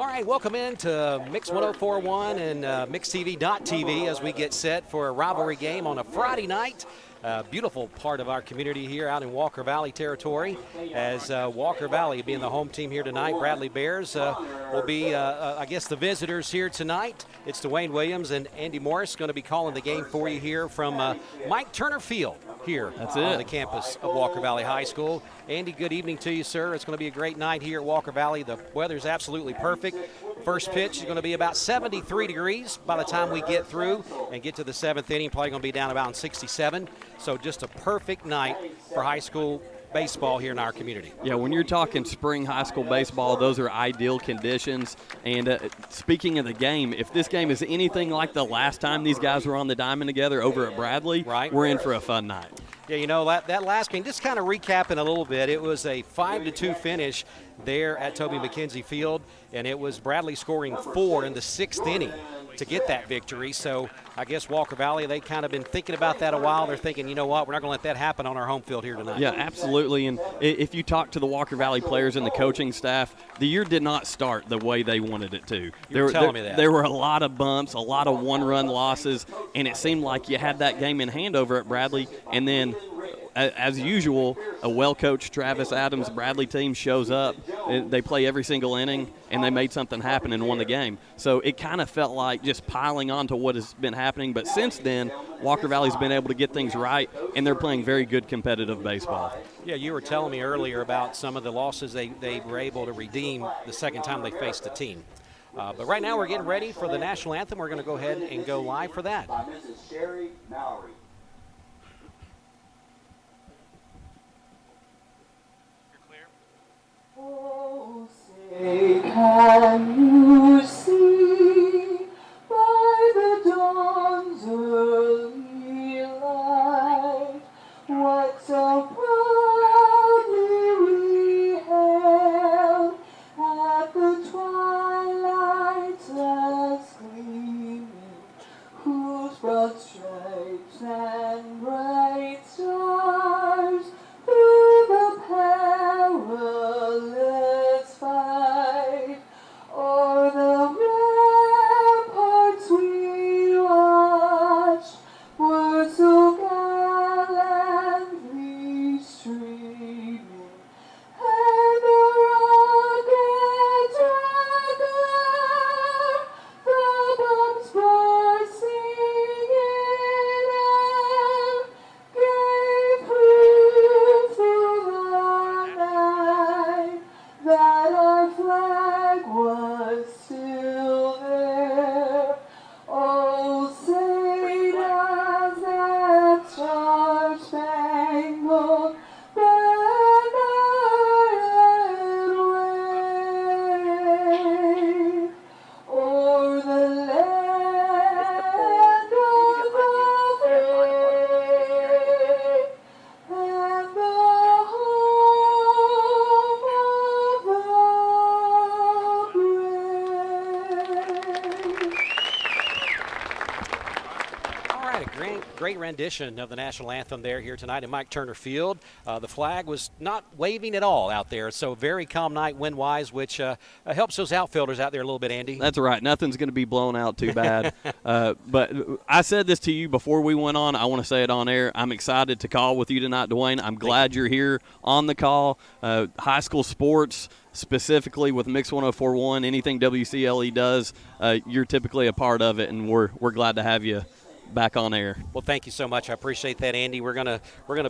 All right, welcome in to Mix 104.1 and MixTV.tv as we get set for a rivalry game on a Friday night. Beautiful part of our community here out in Walker Valley territory, as Walker Valley being the home team here tonight. Bradley Bears will be, I guess, the visitors here tonight. It's Dwayne Williams and Andy Morris going to be calling the game for you here from Mike Turner Feild here on the campus of Walker Valley High School. Andy, good evening to you, sir. It's going to be a great night here at Walker Valley. The weather's absolutely perfect. First pitch is going to be about 73 degrees by the time we get through and get to the seventh inning. Probably going to be down about 67. So just a perfect night for high school baseball here in our community. Yeah, when you're talking spring high school baseball, those are ideal conditions. And speaking of the game, if this game is anything like the last time these guys were on the diamond together over at Bradley, we're in for a fun night. Yeah, you know, that last game, just kind of recapping a little bit, it was a 5-2 finish there at Toby McKenzie Field, and it was Bradley scoring 4 in the 6th inning to get that victory. So I guess Walker Valley, they kind of been thinking about that a while. They're thinking, you know what, we're not going to let that happen on our home field here tonight. Yeah, absolutely. And if you talk to the Walker Valley players and the coaching staff, the year did not start the way they wanted it to. You're telling me that. There were a lot of bumps, a lot of one-run losses, and it seemed like you had that game in hand over at Bradley, and then as usual, a well-coached Travis Adams Bradley team shows up. They play every single inning, and they made something happen and won the game. So it kind of felt like just piling on to what has been happening. But since then, Walker Valley's been able to get things right, and they're playing very good competitive baseball. Yeah, you were telling me earlier about some of the losses they were able to redeem the second time they faced a team. But right now we're getting ready for the national anthem. We're going to go ahead and go live for that. Mrs. Sherry Mallory. Oh, say, can you see by the dawn's early light what so proudly we hailed at the twilight's last gleaming, whose broad stripes and bright stars through the perilous fight o'er the ramparts we watched were so gallantly streaming, and the rocket dagger, the bombs bursting in air, gave proof through the night that our flag was still there. Oh, say does that star-spangled banner wave o'er the land of the free and the home of the brave. All right, a great rendition of the national anthem there here tonight in Mike Turner Field. The flag was not waving at all out there, so very calm night wind-wise, which helps those outfielders out there a little bit, Andy. That's right. Nothing's going to be blown out too bad. But I said this to you before we went on. I want to say it on air. I'm excited to call with you tonight, Dwayne. I'm glad you're here on the call. High school sports, specifically with Mix 104.1, anything WCLE does, you're typically a part of it, and we're glad to have you back on air. Well, thank you so much. I appreciate that, Andy. We're gonna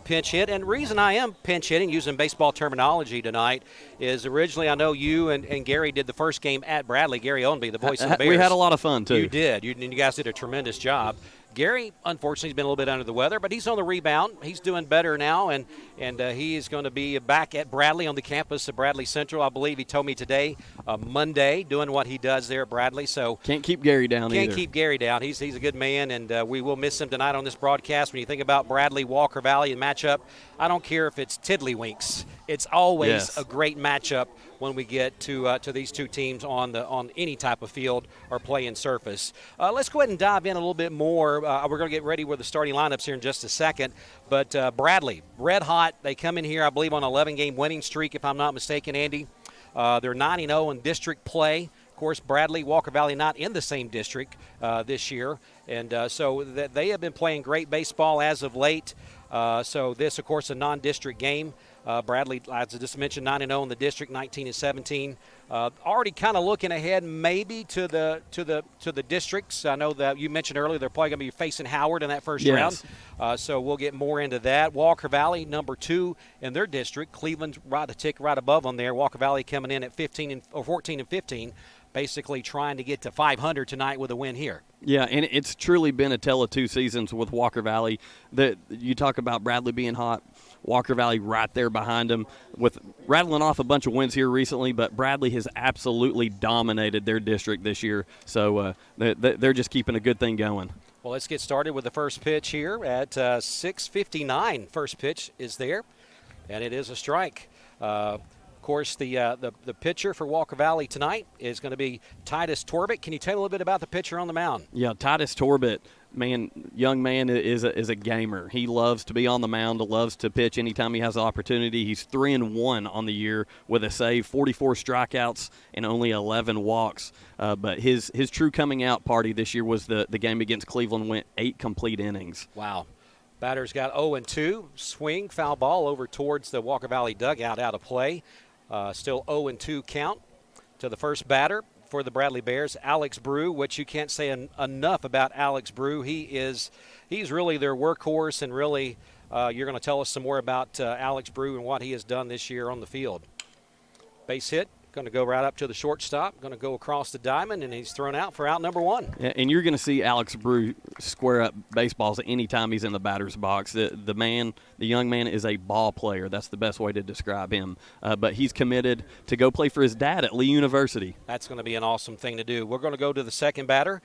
pinch hit, and the reason I am pinch hitting using baseball terminology tonight is originally I know you and Gary did the first game at Bradley. Gary Ownby, the voice of the Bears. We had a lot of fun too. You did. You guys did a tremendous job. Gary, unfortunately, has been a little bit under the weather, but he's on the rebound. He's doing better now, and he is going to be back at Bradley on the campus of Bradley Central. I believe he told me today, Monday, doing what he does there at Bradley. So can't keep Gary down either. Can't keep Gary down. He's a good man, and we will miss him tonight on this broadcast. When you think about Bradley, Walker Valley, and matchup, I don't care if it's tiddlywinks. It's always a great matchup when we get to these two teams on any type of field or playing surface. Let's go ahead and dive in a little bit more. We're going to get ready with the starting lineups here in just a second. But Bradley, red hot. They come in here, I believe, on an 11-game winning streak, if I'm not mistaken, Andy. They're 9-0 in district play. Of course, Bradley, Walker Valley not in the same district this year. And so they have been playing great baseball as of late. So this, of course, a non-district game. Bradley, as I just mentioned, 9-0 in the district, 19-17. Already kind of looking ahead, maybe to the districts. I know that you mentioned earlier they're probably going to be facing Howard in that first round. So we'll get more into that. Walker Valley, number 2 in their district. Cleveland's right a tick right above them there. Walker Valley coming in at 14 and 15. Basically trying to get to 500 tonight with a win here. Yeah, and it's truly been a tale of two seasons with Walker Valley. You talk about Bradley being hot, Walker Valley right there behind them, with rattling off a bunch of wins here recently, but Bradley has absolutely dominated their district this year. So they're just keeping a good thing going. Well, let's get started with the first pitch here at 6:59. First pitch is there, and it is a strike. Of course, the pitcher for Walker Valley tonight is going to be Titus Torbit. Can you tell me a little bit about the pitcher on the mound? Yeah, Titus Torbit, young man is a gamer. He loves to be on the mound, loves to pitch anytime he has the opportunity. He's 3-1 on the year with a save, 44 strikeouts, and only 11 walks. But his true coming out party this year was the game against Cleveland, went 8 complete innings. Wow. Batter's got 0-2. Swing, foul ball over towards the Walker Valley dugout, out of play. Still 0-2 count to the first batter for the Bradley Bears, Alex Brew, which you can't say enough about Alex Brew. He's really their workhorse, and really you're going to tell us some more about Alex Brew and what he has done this year on the field. Base hit, going to go right up to the shortstop, going to go across the diamond, and he's thrown out for out number 1. Yeah, and you're going to see Alex Brew square up baseballs anytime he's in the batter's box. The young man is a ball player. That's the best way to describe him. But he's committed to go play for his dad at Lee University. That's going to be an awesome thing to do. We're going to go to the second batter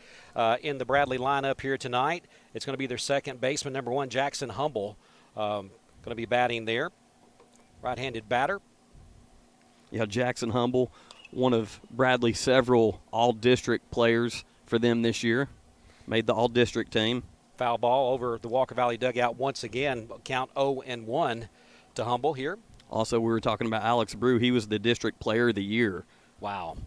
in the Bradley lineup here tonight. It's going to be their second baseman, number 1, Jackson Humble. Going to be batting there. Right-handed batter. Yeah, Jackson Humble, one of Bradley's several all-district players for them this year. Made the all-district team. Foul ball over the Walker Valley dugout once again. Count 0-1 to Humble here. Also, we were talking about Alex Brew. He was the district player of the year. Wow.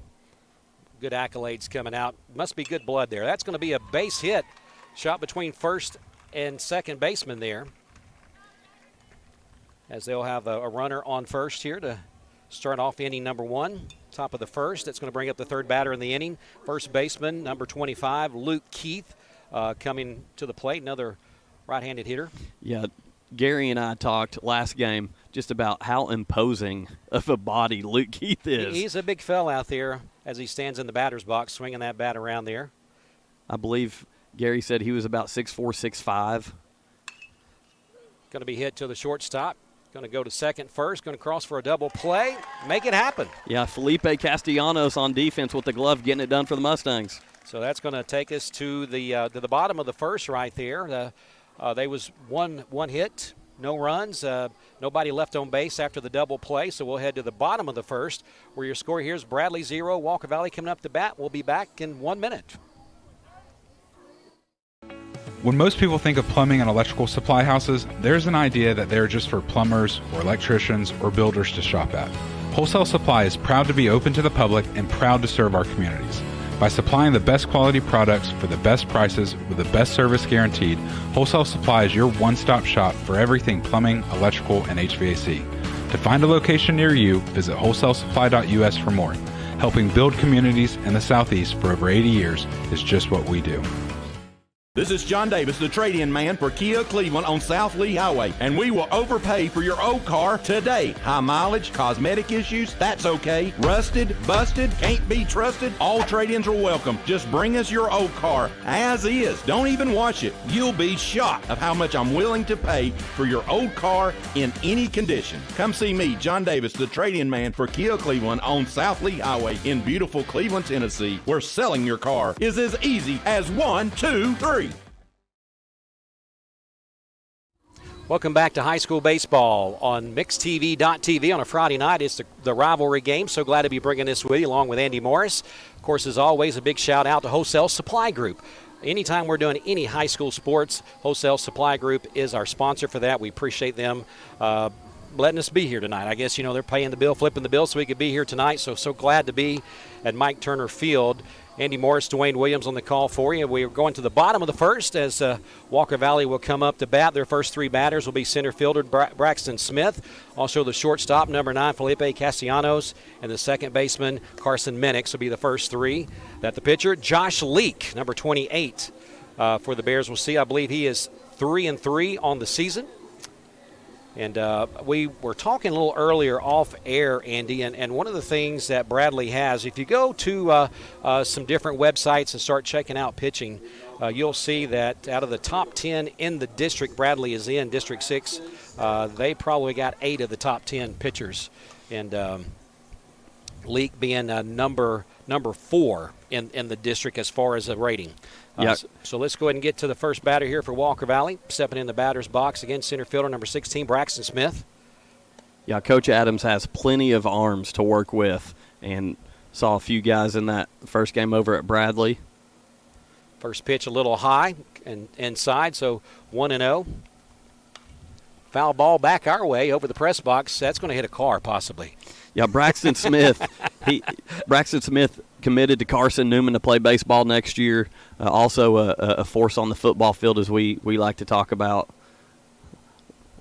Good accolades coming out. Must be good blood there. That's going to be a base hit. Shot between first and second baseman there. As they'll have a runner on first here to start off inning number 1, top of the first. That's going to bring up the third batter in the inning. First baseman, number 25, Luke Keith, coming to the plate, another right-handed hitter. Yeah, Gary and I talked last game just about how imposing of a body Luke Keith is. He's a big fella out there as he stands in the batter's box, swinging that bat around there. I believe Gary said he was about 6'4", 6'5". Going to be hit to the shortstop. Going to go to second first, going to cross for a double play, make it happen. Yeah, Felipe Castellanos on defense with the glove, getting it done for the Mustangs. So that's going to take us to the bottom of the first right there. They was one hit, no runs, nobody left on base after the double play. So we'll head to the bottom of the first, where your score here is Bradley 0, Walker Valley coming up to bat. We'll be back in 1 minute. When most people think of plumbing and electrical supply houses, there's an idea that they're just for plumbers or electricians or builders to shop at. Wholesale Supply is proud to be open to the public and proud to serve our communities. By supplying the best quality products for the best prices with the best service guaranteed, Wholesale Supply is your one-stop shop for everything plumbing, electrical, and HVAC. To find a location near you, visit wholesalesupply.us for more. Helping build communities in the Southeast for over 80 years is just what we do. This is John Davis, the trade-in man for Kia Cleveland on South Lee Highway, and we will overpay for your old car today. High mileage, cosmetic issues, that's okay. Rusted, busted, can't be trusted, all trade-ins are welcome. Just bring us your old car as is. Don't even wash it. You'll be shocked of how much I'm willing to pay for your old car in any condition. Come see me, John Davis, the trade-in man for Kia Cleveland on South Lee Highway in beautiful Cleveland, Tennessee, where selling your car is as easy as 1, 2, 3. Welcome back to high school baseball on mixtv.tv on a Friday night. It's the rivalry game. So glad to be bringing this with you along with Andy Morris. Of course, as always, a big shout out to Wholesale Supply Group. Anytime we're doing any high school sports, Wholesale Supply Group is our sponsor for that. We appreciate them letting us be here tonight. I guess, they're paying the bill, flipping the bill so we could be here tonight. So glad to be at Mike Turner Feild. Andy Morris, Dwayne Williams on the call for you. We're going to the bottom of the first as Walker Valley will come up to bat. Their first 3 batters will be center fielder Braxton Smith, also the shortstop, number 9, Felipe Castellanos, and the second baseman, Carson Minix, will be the first 3. That the pitcher, Josh Leak, number 28, for the Bears. We'll see. I believe he is 3-3 on the season. And we were talking a little earlier off air, Andy, and one of the things that Bradley has, if you go to some different websites and start checking out pitching, you'll see that out of the top 10 in the district Bradley is in, District 6, they probably got 8 of the top 10 pitchers. And Leak being number 4 in the district as far as a rating. So let's go ahead and get to the first batter here for Walker Valley. Stepping in the batter's box again, center fielder number 16, Braxton Smith. Yeah, Coach Adams has plenty of arms to work with, and saw a few guys in that first game over at Bradley. First pitch a little high and inside, so 1-0. Foul ball back our way over the press box. That's going to hit a car possibly. Yeah, Braxton Smith. Braxton Smith committed to Carson Newman to play baseball next year. Also a force on the football field, as we like to talk about.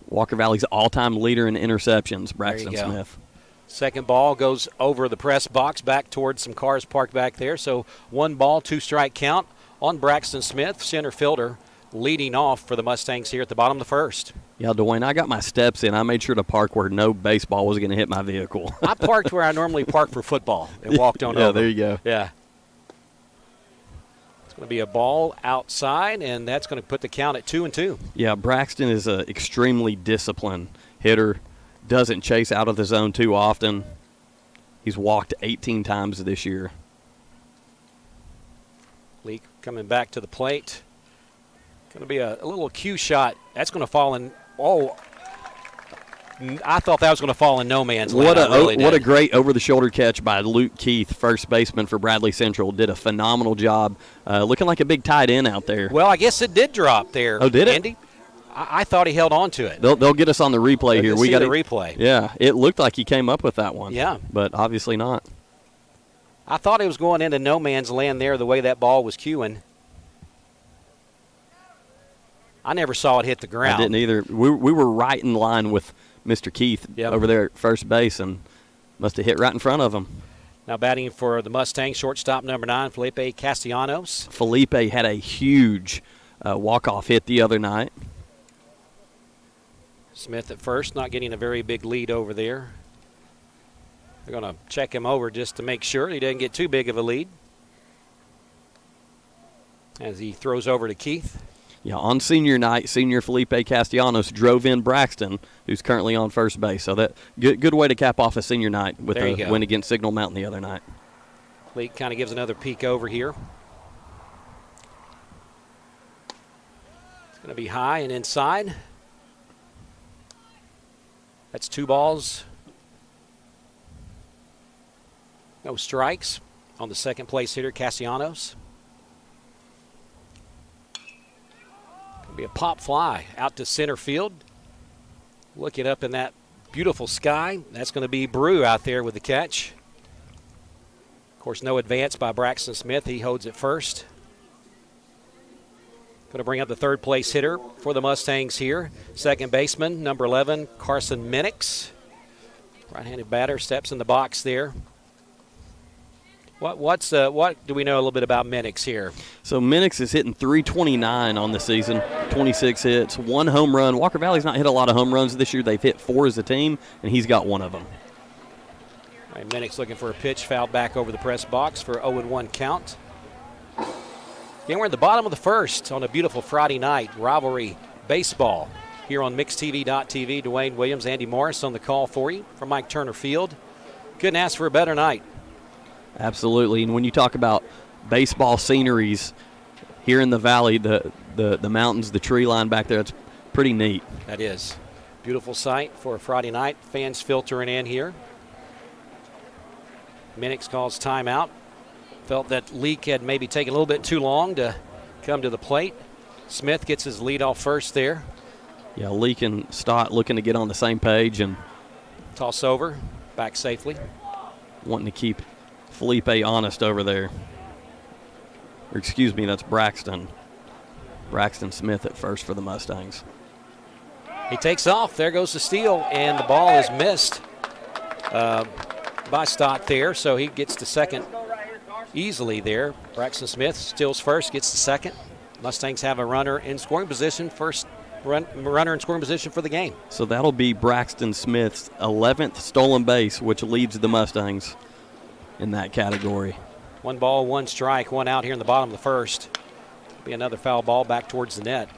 Walker Valley's all-time leader in interceptions, Braxton Smith. Second ball goes over the press box, back towards some cars parked back there. So 1 ball, 2 strike count on Braxton Smith, center fielder, leading off for the Mustangs here at the bottom of the first. Yeah, Dwayne, I got my steps in. I made sure to park where no baseball was going to hit my vehicle. I parked where I normally park for football and walked on over. Yeah, there you go. Yeah. It's going to be a ball outside, and that's going to put the count at 2-2. Yeah, Braxton is an extremely disciplined hitter. Doesn't chase out of the zone too often. He's walked 18 times this year. Leak coming back to the plate. Going to be a little cue shot. That's going to fall in. Oh, I thought that was going to fall in no man's land. What a great over-the-shoulder catch by Luke Keith, first baseman for Bradley Central. Did a phenomenal job. Looking like a big tight end out there. Well, I guess it did drop there. Oh, did it? Andy? I thought he held on to it. They'll get us on the replay here. We got the replay. Yeah, it looked like he came up with that one. Yeah. But obviously not. I thought it was going into no man's land there the way that ball was cueing. I never saw it hit the ground. I didn't either. We were right in line with Mr. Keith over there at first base, and must have hit right in front of him. Now batting for the Mustangs, shortstop number 9, Felipe Castellanos. Felipe had a huge walk-off hit the other night. Smith at first, not getting a very big lead over there. They're going to check him over just to make sure he doesn't get too big of a lead. As he throws over to Keith. Yeah, on senior night, senior Felipe Castellanos drove in Braxton, who's currently on first base. So that good way to cap off a senior night with a win against Signal Mountain the other night. Leak kind of gives another peek over here. It's going to be high and inside. That's 2 balls. No strikes on the second place hitter, Castellanos. Be a pop fly out to center field. Looking up in that beautiful sky. That's going to be Brew out there with the catch. Of course, no advance by Braxton Smith. He holds it first. Going to bring up the third place hitter for the Mustangs here. Second baseman, number 11, Carson Minix. Right-handed batter steps in the box there. What do we know a little bit about Minix here? So Minix is hitting .329 on the season, 26 hits, 1 home run. Walker Valley's not hit a lot of home runs this year. They've hit 4 as a team, and he's got 1 of them. All right, Minix looking for a pitch, fouled back over the press box for 0-1 count. Again, we're at the bottom of the first on a beautiful Friday night. Rivalry baseball here on mixtv.tv. Dwayne Williams, Andy Morris on the call for you from Mike Turner Feild. Couldn't ask for a better night. Absolutely, and when you talk about baseball sceneries here in the valley, the mountains, the tree line back there, it's pretty neat. That is. Beautiful sight for a Friday night. Fans filtering in here. Minix calls timeout. Felt that Leak had maybe taken a little bit too long to come to the plate. Smith gets his lead off first there. Yeah, Leak and Stott looking to get on the same page and Toss over, back safely. wanting to keep Felipe honest over there. Or excuse me, that's Braxton. Braxton Smith at first for the Mustangs. He takes off. There goes the steal, and the ball is missed by Stott there, so he gets to second easily there. Braxton Smith steals first, gets to second. Mustangs have a runner in scoring position, first runner in scoring position for the game. So that'll be Braxton Smith's 11th stolen base, which leads the Mustangs in that category. 1 ball, 1 strike, 1 out here in the bottom of the first. Be another foul ball back towards the net.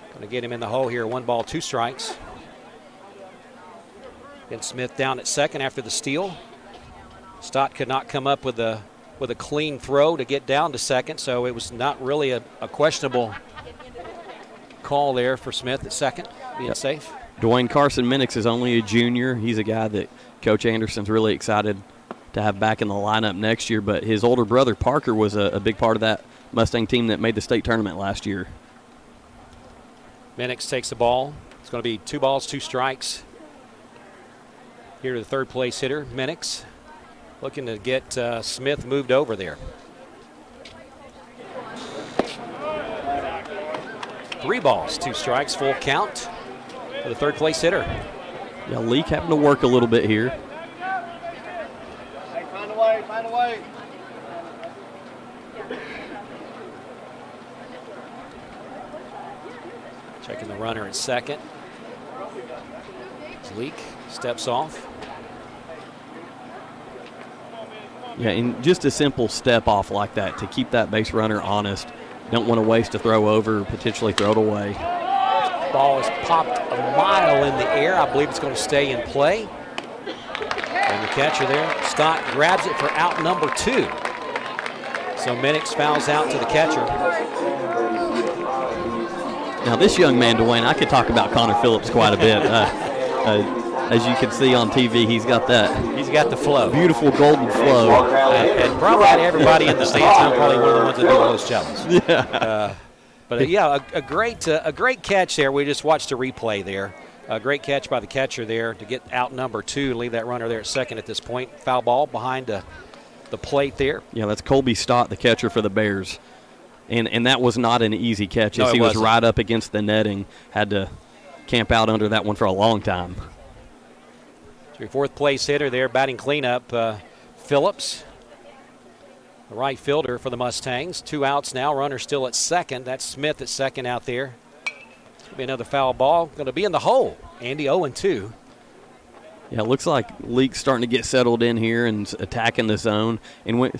Going to get him in the hole here. 1 ball, 2 strikes. Again, Smith down at second after the steal. Stott could not come up with a clean throw to get down to second, so it was not really a questionable call there for Smith at second, being safe. Dwayne Carson Minix is only a junior. He's a guy that Coach Anderson's really excited to have back in the lineup next year, but his older brother Parker was a big part of that Mustang team that made the state tournament last year. Minix takes the ball. It's going to be 2 balls, 2 strikes. Here to the third place hitter, Minix, looking to get Smith moved over there. 3 balls, 2 strikes, full count for the third place hitter. Yeah, Leak having to work a little bit here. Hey, find a way, find a way. Checking the runner at second. Leak steps off. Yeah, and just a simple step off like that to keep that base runner honest. Don't want to waste a throw over, potentially throw it away. Ball is popped a mile in the air. I believe it's going to stay in play. And the catcher there, Stott, grabs it for out number 2. So Minix fouls out to the catcher. Now this young man, Dwayne, I could talk about Connor Phillips quite a bit. As you can see on TV, he's got that. He's got the flow. Beautiful golden flow. And probably everybody in the stands, I'm probably one of the ones that do the most jealous. Yeah. But yeah, a great catch there. We just watched a replay there. A great catch by the catcher there to get out number 2 and leave that runner there at second at this point. Foul ball behind the plate there. Yeah, that's Colby Stott, the catcher for the Bears. And that was not an easy catch. No, he wasn't. was right up against the netting. Had to camp out under that one for a long time. So your fourth place hitter there, batting cleanup, Phillips, the right fielder for the Mustangs. 2 outs now, runner still at second. That's Smith at second out there. It's going to be another foul ball. Going to be in the hole. Andy 0-2. Yeah, it looks like Leak's starting to get settled in here and attacking the zone. And when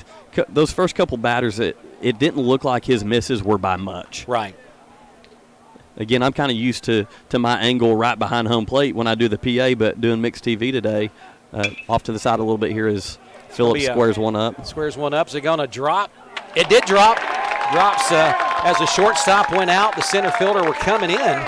those first couple batters, it didn't look like his misses were by much. Right. Again, I'm kind of used to my angle right behind home plate when I do the PA, but doing mixed TV today, off to the side a little bit here as Phillips squares one up. Squares one up. Is it going to drop? It did drop. Drops as the shortstop went out. The center fielder were coming in.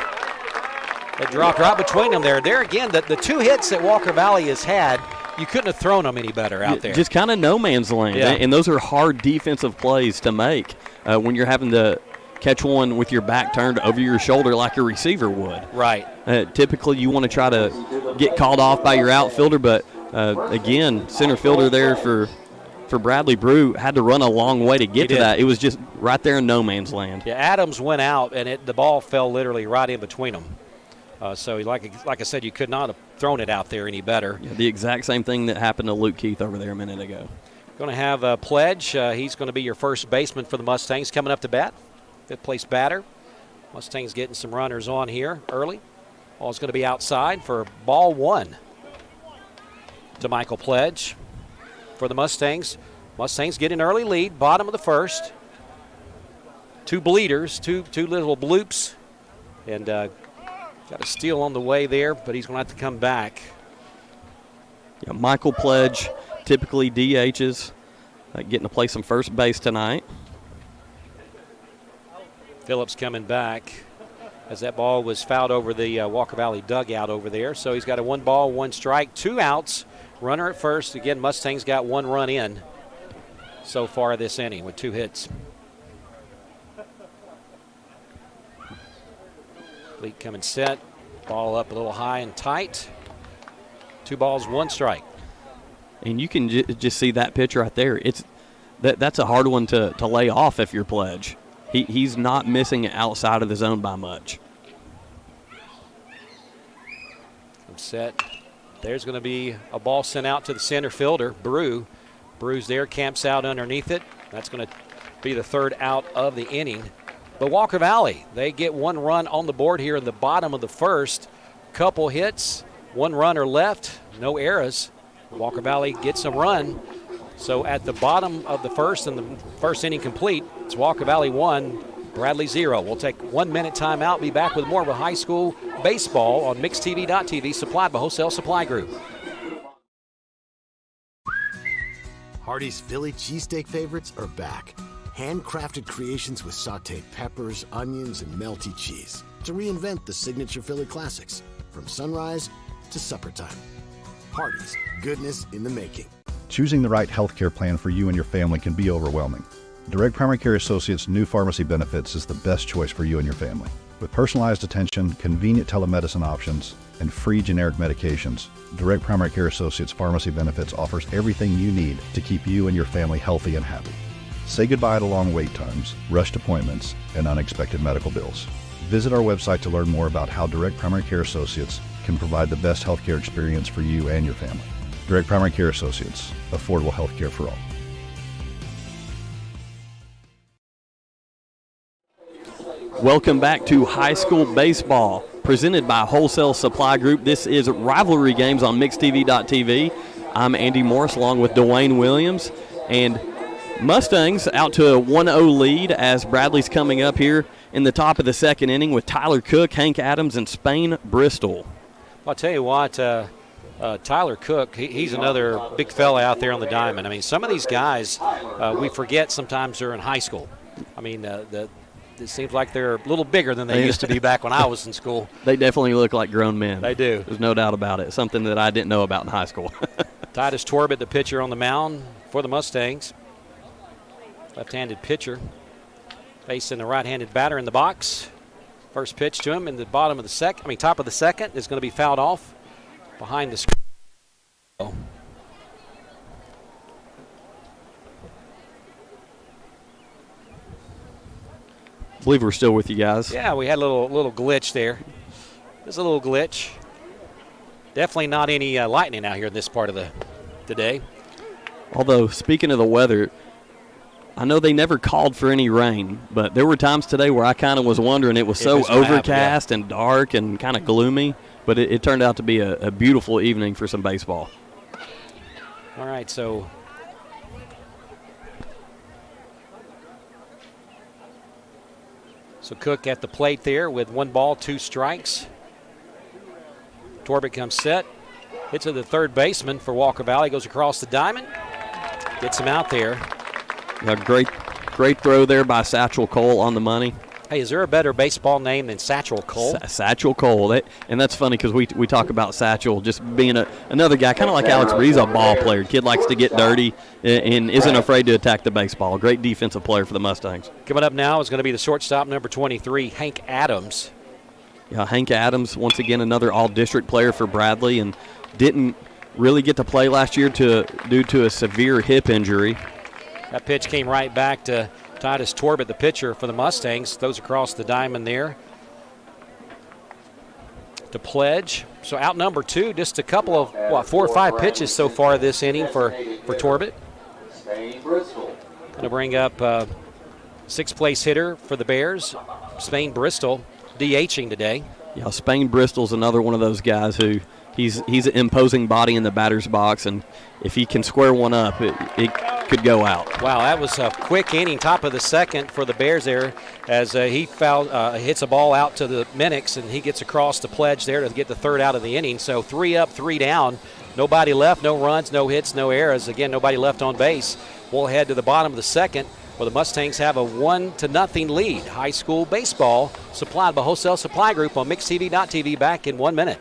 It dropped right between them there. There again, the 2 hits that Walker Valley has had, you couldn't have thrown them any better out there. Just kind of no man's land. Yeah. And those are hard defensive plays to make when you're having to catch one with your back turned over your shoulder like a receiver would. Right. Typically, you want to try to get called off by your outfielder, but again, center fielder there for Bradley Brew had to run a long way to get to that. It was just right there in no man's land. Yeah, Adams went out, and the ball fell literally right in between them. So, like I said, you could not have thrown it out there any better. Yeah, the exact same thing that happened to Luke Keith over there a minute ago. Going to have a Pledge. He's going to be your first baseman for the Mustangs coming up to bat. 5th place batter. Mustangs getting some runners on here early. Ball's going to be outside for ball 1 to Michael Pledge for the Mustangs. Mustangs get an early lead, bottom of the first. 2 bleeders, two little bloops. And got a steal on the way there, but he's going to have to come back. Yeah, Michael Pledge, typically DHs, getting to play some first base tonight. Phillips coming back as that ball was fouled over the Walker Valley dugout over there. So he's got a 1 ball, 1 strike, 2 outs. Runner at first. Again, Mustangs got 1 run in so far this inning with 2 hits. Leak coming set. Ball up a little high and tight. 2 balls, 1 strike. And you can just see that pitch right there. That's a hard one to lay off if you're Pledge. He's not missing it outside of the zone by much. I'm set. There's going to be a ball sent out to the center fielder, Brew. Brew's there, camps out underneath it. That's going to be the 3rd out of the inning. But Walker Valley, they get 1 run on the board here in the bottom of the 1st. Couple hits, 1 runner left, no errors. Walker Valley gets a run. So at the bottom of the 1st and the 1st inning complete, it's Walker Valley 1, Bradley 0. We'll take 1 minute timeout. Be back with more of a high school baseball on MixedTV.tv, supplied by Wholesale Supply Group. Hardee's Philly cheesesteak favorites are back. Handcrafted creations with sauteed peppers, onions, and melty cheese to reinvent the signature Philly classics from sunrise to supper time. Hardee's, goodness in the making. Choosing the right healthcare plan for you and your family can be overwhelming. Direct Primary Care Associates' new pharmacy benefits is the best choice for you and your family. With personalized attention, convenient telemedicine options, and free generic medications, Direct Primary Care Associates Pharmacy Benefits offers everything you need to keep you and your family healthy and happy. Say goodbye to long wait times, rushed appointments, and unexpected medical bills. Visit our website to learn more about how Direct Primary Care Associates can provide the best healthcare experience for you and your family. Direct Primary Care Associates, affordable healthcare for all. Welcome back to high school baseball, presented by Wholesale Supply Group. This is Rivalry Games on MixedTV.tv. I'm Andy Morris along with Dwayne Williams. And Mustangs out to a 1-0 lead as Bradley's coming up here in the top of the 2nd inning with Tyler Cook, Hank Adams, and Spain Bristol. I'll tell you what, Tyler Cook, he's another big fella out there on the diamond. I mean, some of these guys we forget sometimes they're in high school. I mean, it seems like they're a little bigger than they used to be back when I was in school. They definitely look like grown men. They do. There's no doubt about it. Something that I didn't know about in high school. Titus Torbit, the pitcher on the mound for the Mustangs. Left-handed pitcher facing the right-handed batter in the box. First pitch to him in the top of the 2nd is going to be fouled off behind the screen. I believe we're still with you guys. Yeah, we had a little glitch there. There's a little glitch. Definitely not any lightning out here in this part of the day. Although, speaking of the weather, I know they never called for any rain, but there were times today where I kind of was wondering. It was so overcast and dark and kind of gloomy, but it turned out to be a beautiful evening for some baseball. All right, so Cook at the plate there with 1 ball, 2 strikes. Torbit comes set, hits to the 3rd baseman for Walker Valley, goes across the diamond, gets him out there. A great throw there by Satchel Cole on the money. Hey, is there a better baseball name than Satchel Cole? Satchel Cole. And that's funny because we talk about Satchel just being another guy, kind of like Alex Breeze, a ball player. Kid likes to get dirty and isn't afraid to attack the baseball. Great defensive player for the Mustangs. Coming up now is going to be the shortstop, number 23, Hank Adams. Yeah, Hank Adams, once again, another all-district player for Bradley, and didn't really get to play last year due to a severe hip injury. That pitch came right back to Titus Torbit, the pitcher for the Mustangs. Throws across the diamond there to Pledge. So out number 2, just a couple of, 4 or 5 pitches so far this inning for Torbit. Going to bring up 6th place hitter for the Bears, Spain Bristol, DHing today. Yeah, Spain Bristol's another one of those guys who he's an imposing body in the batter's box, and if he can square one up, it could go out. Wow, that was a quick inning, top of the 2nd for the Bears there, as he hits a ball out to the Minix, and he gets across the Pledge there to get the 3rd out of the inning. So 3 up, 3 down. Nobody left, no runs, no hits, no errors. Again, nobody left on base. We'll head to the bottom of the 2nd, where the Mustangs have a 1-0 lead. High school baseball supplied by Wholesale Supply Group on MixedTV.tv. Back in 1 minute.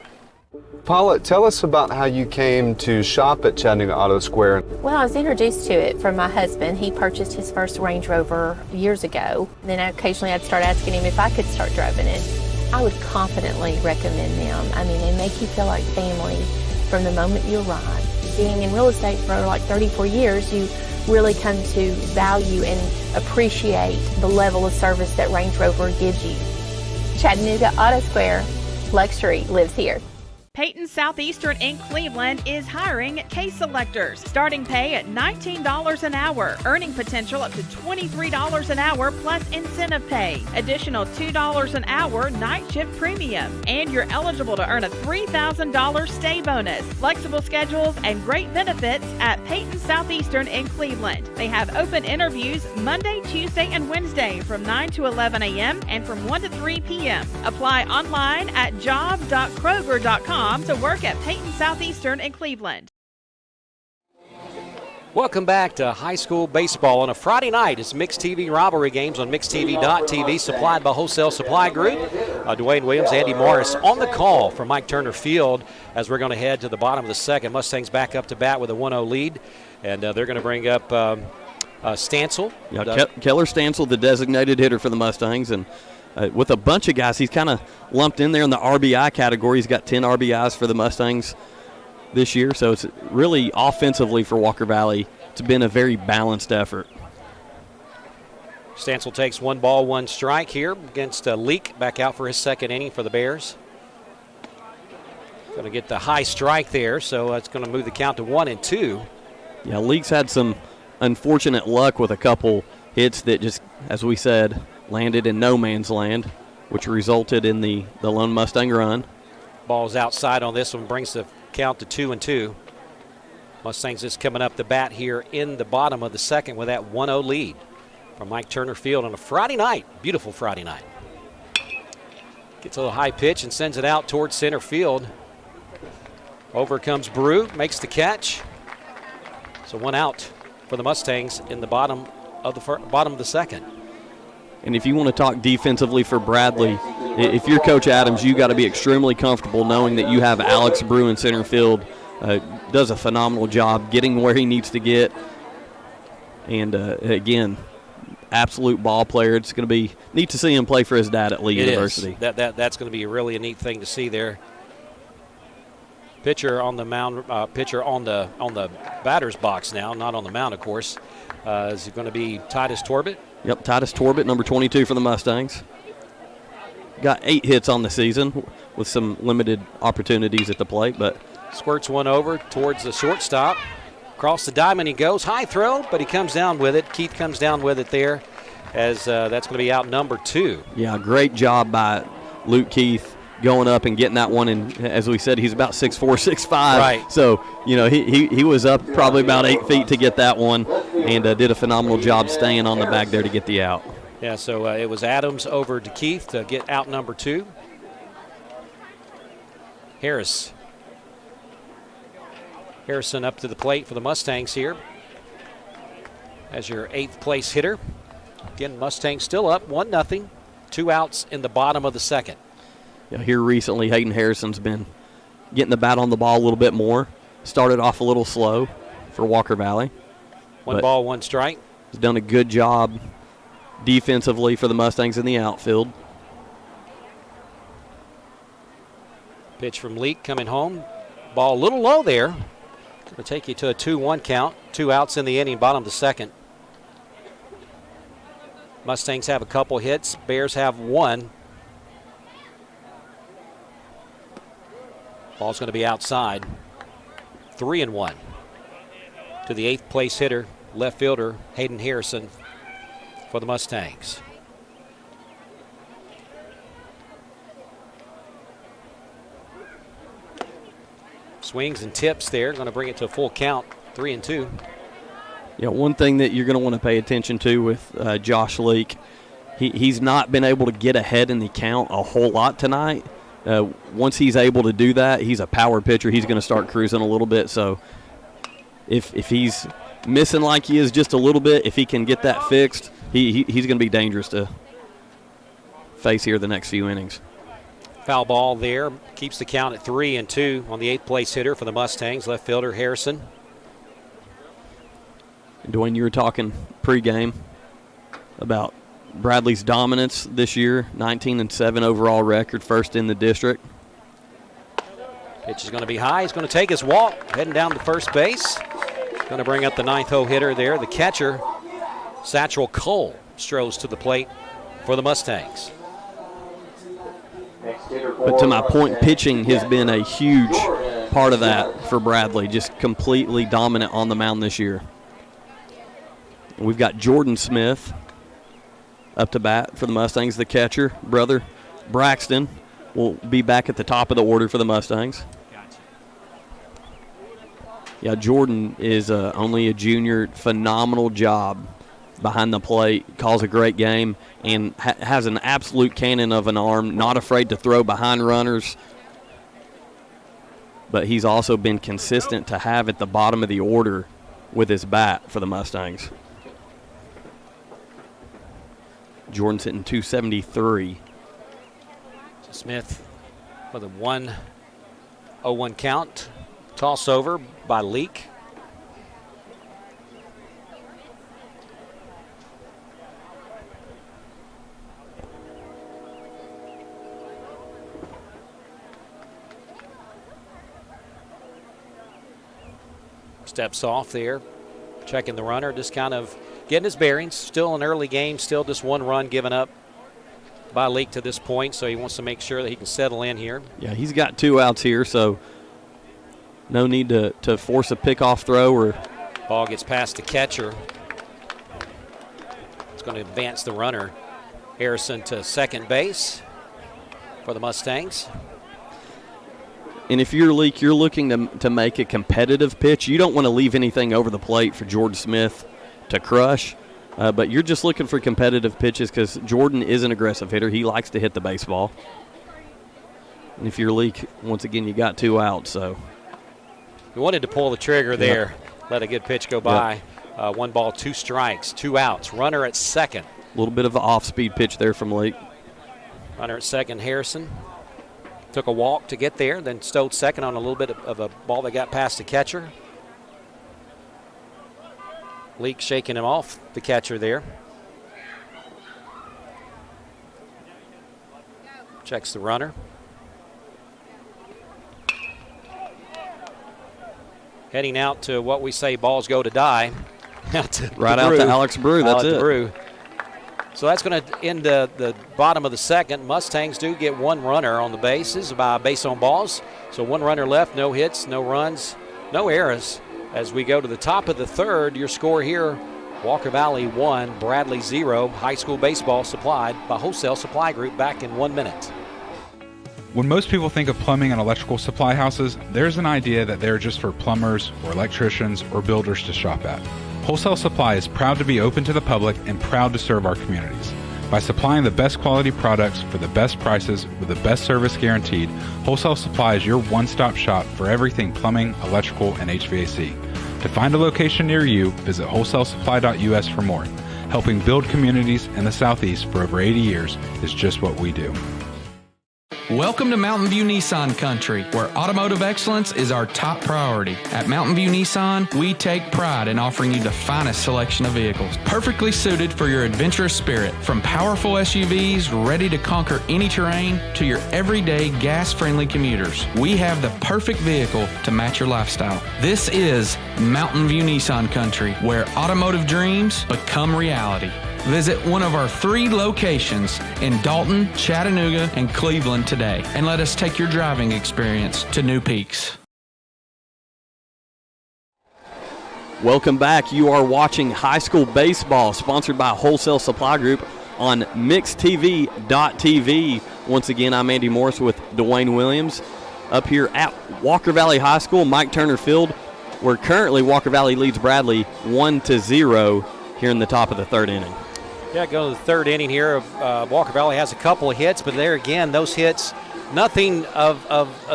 Paula, tell us about how you came to shop at Chattanooga Auto Square. Well, I was introduced to it from my husband. He purchased his first Range Rover years ago. Then occasionally I'd start asking him if I could start driving it. I would confidently recommend them. I mean, they make you feel like family from the moment you arrive. Being in real estate for like 34 years, you really come to value and appreciate the level of service that Range Rover gives you. Chattanooga Auto Square, luxury lives here. Peyton Southeastern in Cleveland is hiring case selectors. Starting pay at $19 an hour. Earning potential up to $23 an hour plus incentive pay. Additional $2 an hour night shift premium. And you're eligible to earn a $3,000 stay bonus. Flexible schedules and great benefits at Peyton Southeastern in Cleveland. They have open interviews Monday, Tuesday, and Wednesday from 9 to 11 a.m. and from 1 to 3 p.m. Apply online at job.kroger.com to work at Peyton Southeastern in Cleveland. Welcome back to high school baseball on a Friday night. It's Mixed TV rivalry games on mixedtv.tv, supplied by Wholesale Supply Group. Dwayne Williams, Andy Morris on the call for Mike Turner Feild as we're going to head to the bottom of the second. Mustangs back up to bat with a 1-0 lead, and they're going to bring up Stansel. Yeah, Keller Stansel, the designated hitter for the Mustangs, and with a bunch of guys, he's kind of lumped in there in the RBI category. He's got 10 RBIs for the Mustangs this year, so it's really offensively for Walker Valley. It's been a very balanced effort. Stansel takes 1 ball, 1 strike here against Leak, back out for his second inning for the Bears. Going to get the high strike there, so it's going to move the count to 1-2. Yeah, Leak's had some unfortunate luck with a couple hits that just, as we said, landed in no man's land, which resulted in the lone Mustang run. Ball's outside on this one, brings the count to 2-2. Mustangs just coming up the bat here in the bottom of the second with that 1-0 lead from Mike Turner Feild on a Friday night. Beautiful Friday night. Gets a little high pitch and sends it out towards center field. Over comes Brew, makes the catch. So 1 out for the Mustangs in the bottom of the second. And if you want to talk defensively for Bradley, if you're Coach Adams, you got to be extremely comfortable knowing that you have Alex Brew in center field. Does a phenomenal job getting where he needs to get. And, again, absolute ball player. It's going to be neat to see him play for his dad at Lee University. That's going to be really a neat thing to see there. Pitcher on the mound, pitcher on the batter's box now, not on the mound, of course. Is it going to be Titus Torbit? Yep, Titus Torbit, number 22 for the Mustangs. Got 8 hits on the season with some limited opportunities at the plate, but squirts one over towards the shortstop. Across the diamond he goes. High throw, but he comes down with it. Keith comes down with it there as that's going to be out number 2. Yeah, great job by Luke Keith going up and getting that one. And as we said, he's about 6'4", 6'5". Right. So, you know, he was up probably about 8 feet to get that one and did a phenomenal job staying on the bag there to get the out. Yeah, so it was Adams over to Keith to get out number 2. Harrison up to the plate for the Mustangs here as your 8th place hitter. Again, Mustangs still up 1-0. 2 outs in the bottom of the second. Yeah, here recently, Hayden Harrison's been getting the bat on the ball a little bit more. Started off a little slow for Walker Valley. 1 ball, 1 strike. He's done a good job defensively for the Mustangs in the outfield. Pitch from Leak coming home. Ball a little low there. Going to take you to a 2-1 count. 2 outs in the inning, bottom of the second. Mustangs have a couple hits. Bears have 1. Ball's going to be outside. 3-1 to the 8th place hitter, left fielder Hayden Harrison for the Mustangs. Swings and tips there, going to bring it to a full count, 3-2. Yeah, one thing that you're going to want to pay attention to with Josh Leak, he's not been able to get ahead in the count a whole lot tonight. Once he's able to do that, he's a power pitcher. He's going to start cruising a little bit. So if he's missing like he is just a little bit, if he can get that fixed, he's going to be dangerous to face here the next few innings. Foul ball there. Keeps the count at 3-2 on the 8th place hitter for the Mustangs, left fielder Harrison. And Dwayne, you were talking pregame about Bradley's dominance this year, 19-7 overall record, first in the district. Pitch is going to be high. He's going to take his walk, heading down to first base. Going to bring up the ninth-hole hitter there, the catcher, Satchel Cole, strolls to the plate for the Mustangs. But to my point, pitching has been a huge part of that for Bradley, just completely dominant on the mound this year. We've got Jordan Smith up to bat for the Mustangs, the catcher. Brother Braxton will be back at the top of the order for the Mustangs. Yeah, Jordan is only a junior. Phenomenal job behind the plate, calls a great game, and has an absolute cannon of an arm, not afraid to throw behind runners. But he's also been consistent to have at the bottom of the order with his bat for the Mustangs. Jordan's hitting .273. Smith with a 1-0-1 count. Toss over by Leak. Steps off there, checking the runner, just kind of getting his bearings. Still an early game, still just one run given up by Leak to this point, so he wants to make sure that he can settle in here. Yeah, he's got 2 outs here, so no need to force a pickoff throw. Or ball gets past the catcher. It's going to advance the runner, Harrison, to second base for the Mustangs. And if you're Leak, you're looking to make a competitive pitch. You don't want to leave anything over the plate for Jordan Smith to crush. But you're just looking for competitive pitches because Jordan is an aggressive hitter. He likes to hit the baseball. And if you're Leak, once again, you got 2 outs. So we wanted to pull the trigger there, let a good pitch go by. 1 ball, 2 strikes, 2 outs. Runner at second. A little bit of an off-speed pitch there from Leak. Runner at second, Harrison. Took a walk to get there, then stowed second on a little bit of a ball that got past the catcher. Leak shaking him off, the catcher there. Checks the runner. Heading out to what we say balls go to die. Right out to Alex Brew, that's it. Brew. So that's going to end the bottom of the second. Mustangs do get 1 runner on the bases by base on balls. So 1 runner left, no hits, no runs, no errors. As we go to the top of the third, your score here, Walker Valley 1, Bradley 0. High school baseball supplied by Wholesale Supply Group. Back in 1 minute. When most people think of plumbing and electrical supply houses, there's an idea that they're just for plumbers or electricians or builders to shop at. Wholesale Supply is proud to be open to the public and proud to serve our communities. By supplying the best quality products for the best prices with the best service guaranteed, Wholesale Supply is your one-stop shop for everything plumbing, electrical, and HVAC. To find a location near you, visit wholesalesupply.us for more. Helping build communities in the Southeast for over 80 years is just what we do. Welcome to Mountain View Nissan Country, where automotive excellence is our top priority. At Mountain View Nissan, we take pride in offering you the finest selection of vehicles, perfectly suited for your adventurous spirit. From powerful SUVs ready to conquer any terrain to your everyday gas-friendly commuters, we have the perfect vehicle to match your lifestyle. This is Mountain View Nissan Country, where automotive dreams become reality. Visit one of our 3 locations in Dalton, Chattanooga, and Cleveland today, and let us take your driving experience to new peaks. Welcome back. You are watching high school baseball, sponsored by Wholesale Supply Group on MixTV.tv. Once again, I'm Andy Morris with Dwayne Williams up here at Walker Valley High School, Mike Turner Feild, where currently Walker Valley leads Bradley 1-0 here in the top of the 3rd inning. Yeah, going to the 3rd inning here. Walker Valley has a couple of hits, but there again, those hits, nothing of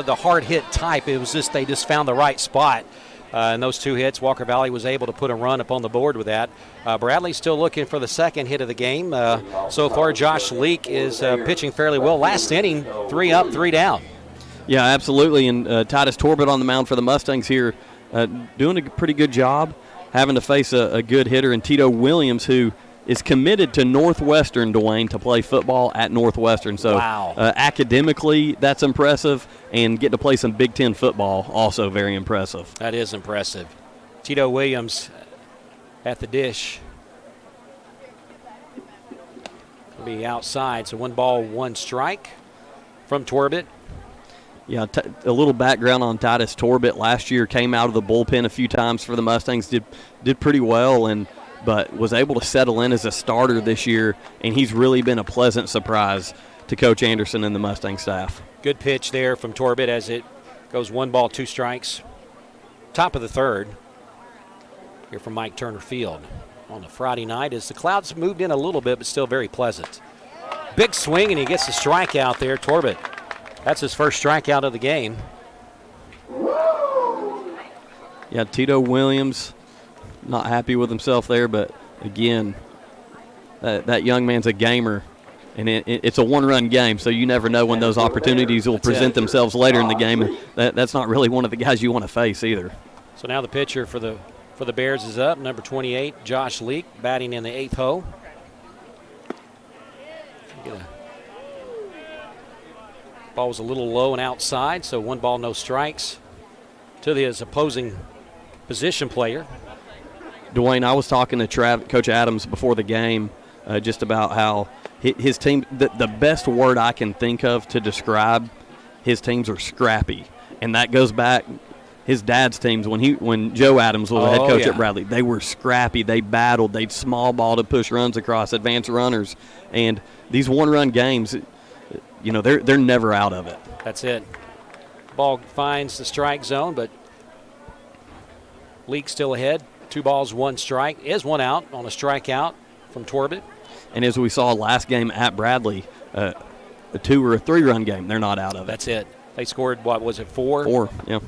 the hard hit type. It was just they just found the right spot. And those 2 hits, Walker Valley was able to put a run up on the board with that. Bradley's still looking for the 2nd hit of the game. So far, Josh Leak is pitching fairly well. Last inning, 3 up, 3 down. Yeah, absolutely. And Titus Torbit on the mound for the Mustangs here, doing a pretty good job, having to face a good hitter in Tito Williams, who is committed to Northwestern, Dwayne, to play football at Northwestern. So wow. Academically, that's impressive, and get to play some Big Ten football, also very impressive. That is impressive. Tito Williams at the dish. Will be outside, so 1 ball, 1 strike from Torbit. Yeah, a little background on Titus Torbit. Last year came out of the bullpen a few times for the Mustangs, did pretty well, but was able to settle in as a starter this year, and he's really been a pleasant surprise to Coach Anderson and the Mustang staff. Good pitch there from Torbit as it goes 1 ball, 2 strikes. Top of the third. Here from Mike Turner Feild on a Friday night as the clouds moved in a little bit, but still very pleasant. Big swing, and he gets the strikeout there, Torbit. That's his first strikeout of the game. Yeah, Tito Williams not happy with himself there, but again, that young man's a gamer, and it's a 1-run game, so you never know when those opportunities will present themselves later in the game. That's not really one of the guys you want to face either. So now the pitcher for the Bears is up, number 28, Josh Leak, batting in the 8th hole. Ball was a little low and outside, so 1 ball, no strikes to his opposing position player. Dwayne, I was talking to Coach Adams before the game just about how his team, the best word I can think of to describe his teams are scrappy. And that goes back, his dad's teams, when Joe Adams was the head coach at Bradley, they were scrappy. They battled. They'd small ball to push runs across, advance runners. And these 1-run games, you know, they're never out of it. That's it. Ball finds the strike zone, but Leak still ahead. 2 balls, 1 strike. Is 1 out on a strikeout from Torbit. And as we saw last game at Bradley, a 2 or a 3-run game, they're not out of it. That's it. They scored, what was it, 4? 4, yeah.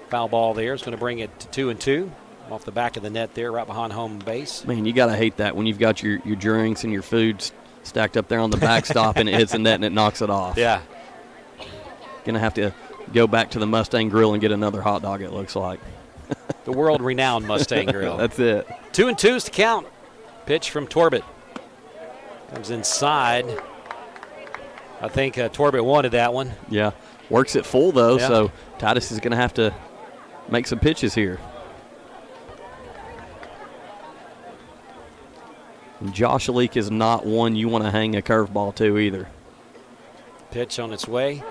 Foul ball there is going to bring it to 2-2 off the back of the net there, right behind home base. Man, you got to hate that when you've got your drinks and your food stacked up there on the backstop and it hits the net and it knocks it off. Yeah. Going to have to go back to the Mustang Grill and get another hot dog, it looks like. The world-renowned Mustang Grill. That's it. 2-2's to count. Pitch from Torbit. Comes inside. I think Torbit wanted that one. Yeah. Works it full, though, so Titus is going to have to make some pitches here. And Josh Leak is not one you want to hang a curveball to either. Pitch on its way.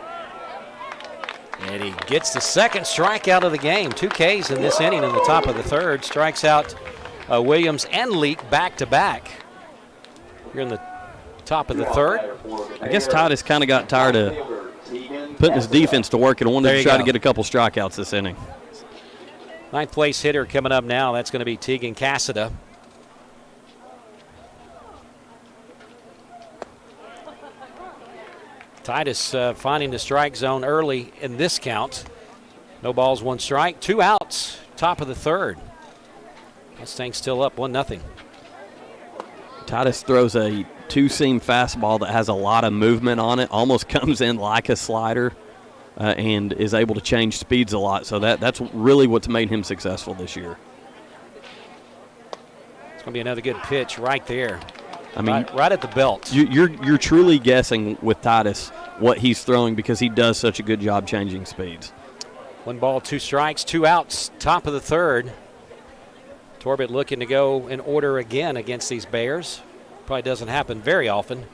And he gets the second strikeout of the game. 2 Ks in this inning in the top of the third. Strikes out Williams and Leak back-to-back. Here in the top of the third. I guess Titus kind of got tired of putting his defense to work and wanted to try to get a couple strikeouts this inning. 9th place hitter coming up now. That's going to be Tegan Cassida. Titus finding the strike zone early in this count. No balls, 1 strike, 2 outs, top of the third. Mustangs still up 1-0. Titus throws a 2-seam fastball that has a lot of movement on it, almost comes in like a slider, and is able to change speeds a lot. So that's really what's made him successful this year. It's going to be another good pitch right there. I mean, right at the belt. You're truly guessing with Titus what he's throwing because he does such a good job changing speeds. 1 ball, 2 strikes, 2 outs, top of the third. Torbit looking to go in order again against these Bears. Probably doesn't happen very often.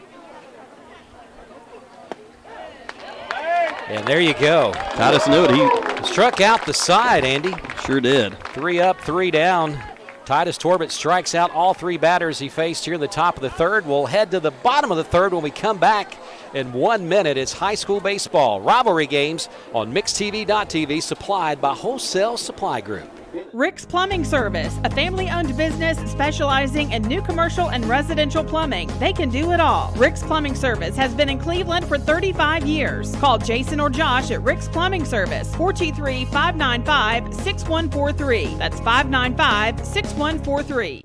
And there you go. Titus knew it. He struck out the side, Andy. Sure did. 3 up, 3 down. Titus Torbit strikes out all 3 batters he faced here in the top of the third. We'll head to the bottom of the third when we come back in 1 minute. It's high school baseball rivalry games on MixTV.tv, supplied by Wholesale Supply Group. Rick's Plumbing Service, a family-owned business specializing in new commercial and residential plumbing. They can do it all. Rick's Plumbing Service has been in Cleveland for 35 years. Call Jason or Josh at Rick's Plumbing Service, 423-595-6143. That's 595-6143.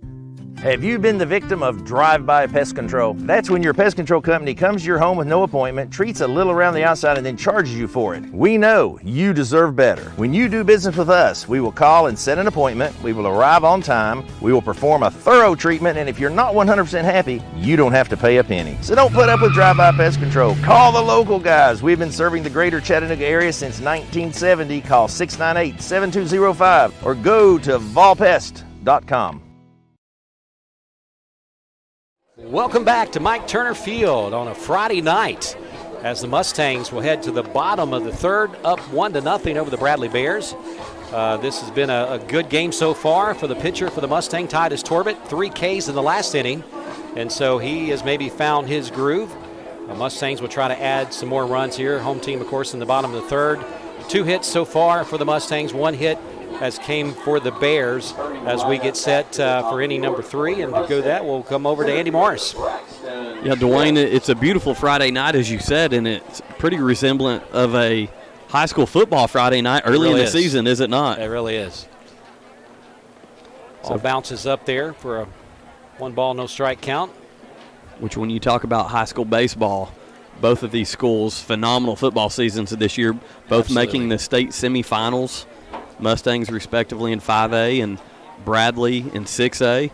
Have you been the victim of drive-by pest control? That's when your pest control company comes to your home with no appointment, treats a little around the outside, and then charges you for it. We know you deserve better. When you do business with us, we will call and set an appointment. We will arrive on time. We will perform a thorough treatment, and if you're not 100% happy, you don't have to pay a penny. So don't put up with drive-by pest control. Call the local guys. We've been serving the greater Chattanooga area since 1970. Call 698-7205 or go to volpest.com. Welcome back to Mike Turner Feild on a Friday night as the Mustangs will head to the bottom of the third, up 1-0 over the Bradley Bears. This has been a good game so far for the pitcher for the Mustang, Titus Torbit, 3 Ks in the last inning, and so he has maybe found his groove. The Mustangs will try to add some more runs here. Home team, of course, in the bottom of the third. 2 hits so far for the Mustangs, 1 hit as came for the Bears as we get set for inning number 3. And to go that, we'll come over to Andy Morris. Yeah, Dwayne, it's a beautiful Friday night, as you said, and it's pretty resemblant of a high school football Friday night early in the season, is it not? It really is. So bounces up there for a 1-ball, no strike count. Which, when you talk about high school baseball, both of these schools, phenomenal football seasons this year, both making the state semifinals. Mustangs respectively in 5A and Bradley in 6A.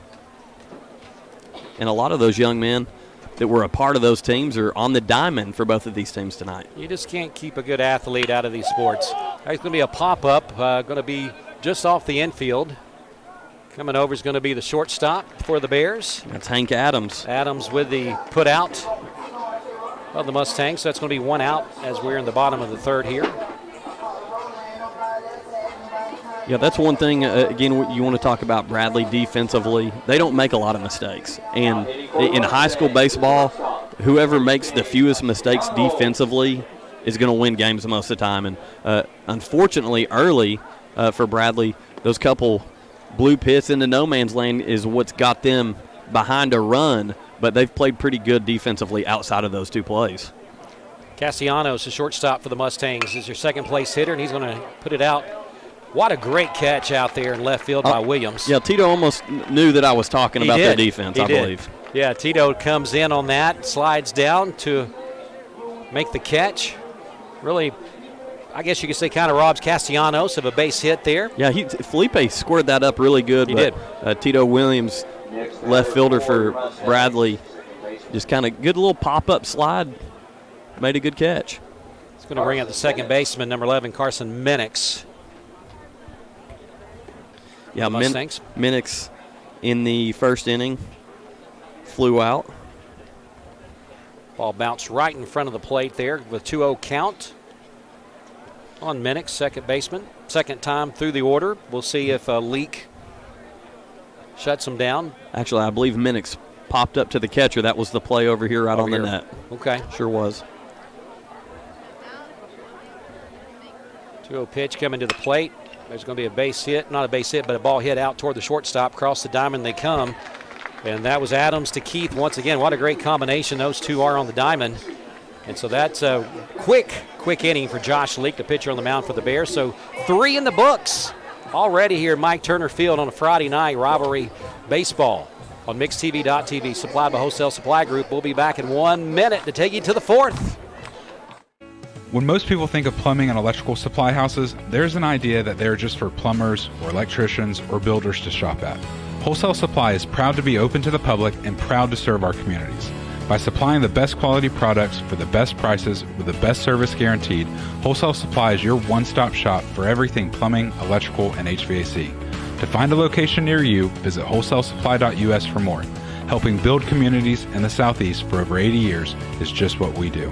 And a lot of those young men that were a part of those teams are on the diamond for both of these teams tonight. You just can't keep a good athlete out of these sports. There's going to be a pop-up, going to be just off the infield. Coming over is going to be the shortstop for the Bears. That's Hank Adams. Adams with the put out of the Mustangs. So that's going to be 1 out as we're in the bottom of the third here. Yeah, that's one thing, again, you want to talk about Bradley defensively. They don't make a lot of mistakes. And in high school baseball, whoever makes the fewest mistakes defensively is going to win games most of the time. And unfortunately, early for Bradley, those couple blue pits into no man's land is what's got them behind a run, but they've played pretty good defensively outside of those 2 plays. Castellanos, the shortstop for the Mustangs, is your second-place hitter, and he's going to put it out. What a great catch out there in left field by Williams. Yeah, Tito almost knew that I was talking about their defense, I believe. Yeah, Tito comes in on that, slides down to make the catch. Really, I guess you could say kind of robs Castellanos of a base hit there. Yeah, Felipe squared that up really good. He did. Tito Williams, left fielder for Bradley, just kind of good little pop-up slide, made a good catch. It's going to bring up the second baseman, number 11, Carson Minix. Yeah, Minix in the first inning flew out. Ball bounced right in front of the plate there with 2-0 count on Minix, second baseman. Second time through the order. We'll see if a leak shuts him down. Actually, I believe Minix popped up to the catcher. That was the play over here on the net. Okay. Sure was. 2-0 pitch coming to the plate. There's going to be a base hit, not a base hit, but a ball hit out toward the shortstop. Across the diamond they come. And that was Adams to Keith once again. What a great combination those two are on the diamond. And so that's a quick inning for Josh Leak, the pitcher on the mound for the Bears. So 3 in the books already here at Mike Turner Feild on a Friday night rivalry baseball on MixedTV.tv, supplied by Wholesale Supply Group. We'll be back in 1 minute to take you to the 4th. When most people think of plumbing and electrical supply houses, there's an idea that they're just for plumbers or electricians or builders to shop at. Wholesale Supply is proud to be open to the public and proud to serve our communities. By supplying the best quality products for the best prices with the best service guaranteed, Wholesale Supply is your one-stop shop for everything plumbing, electrical, and HVAC. To find a location near you, visit wholesalesupply.us for more. Helping build communities in the Southeast for over 80 years is just what we do.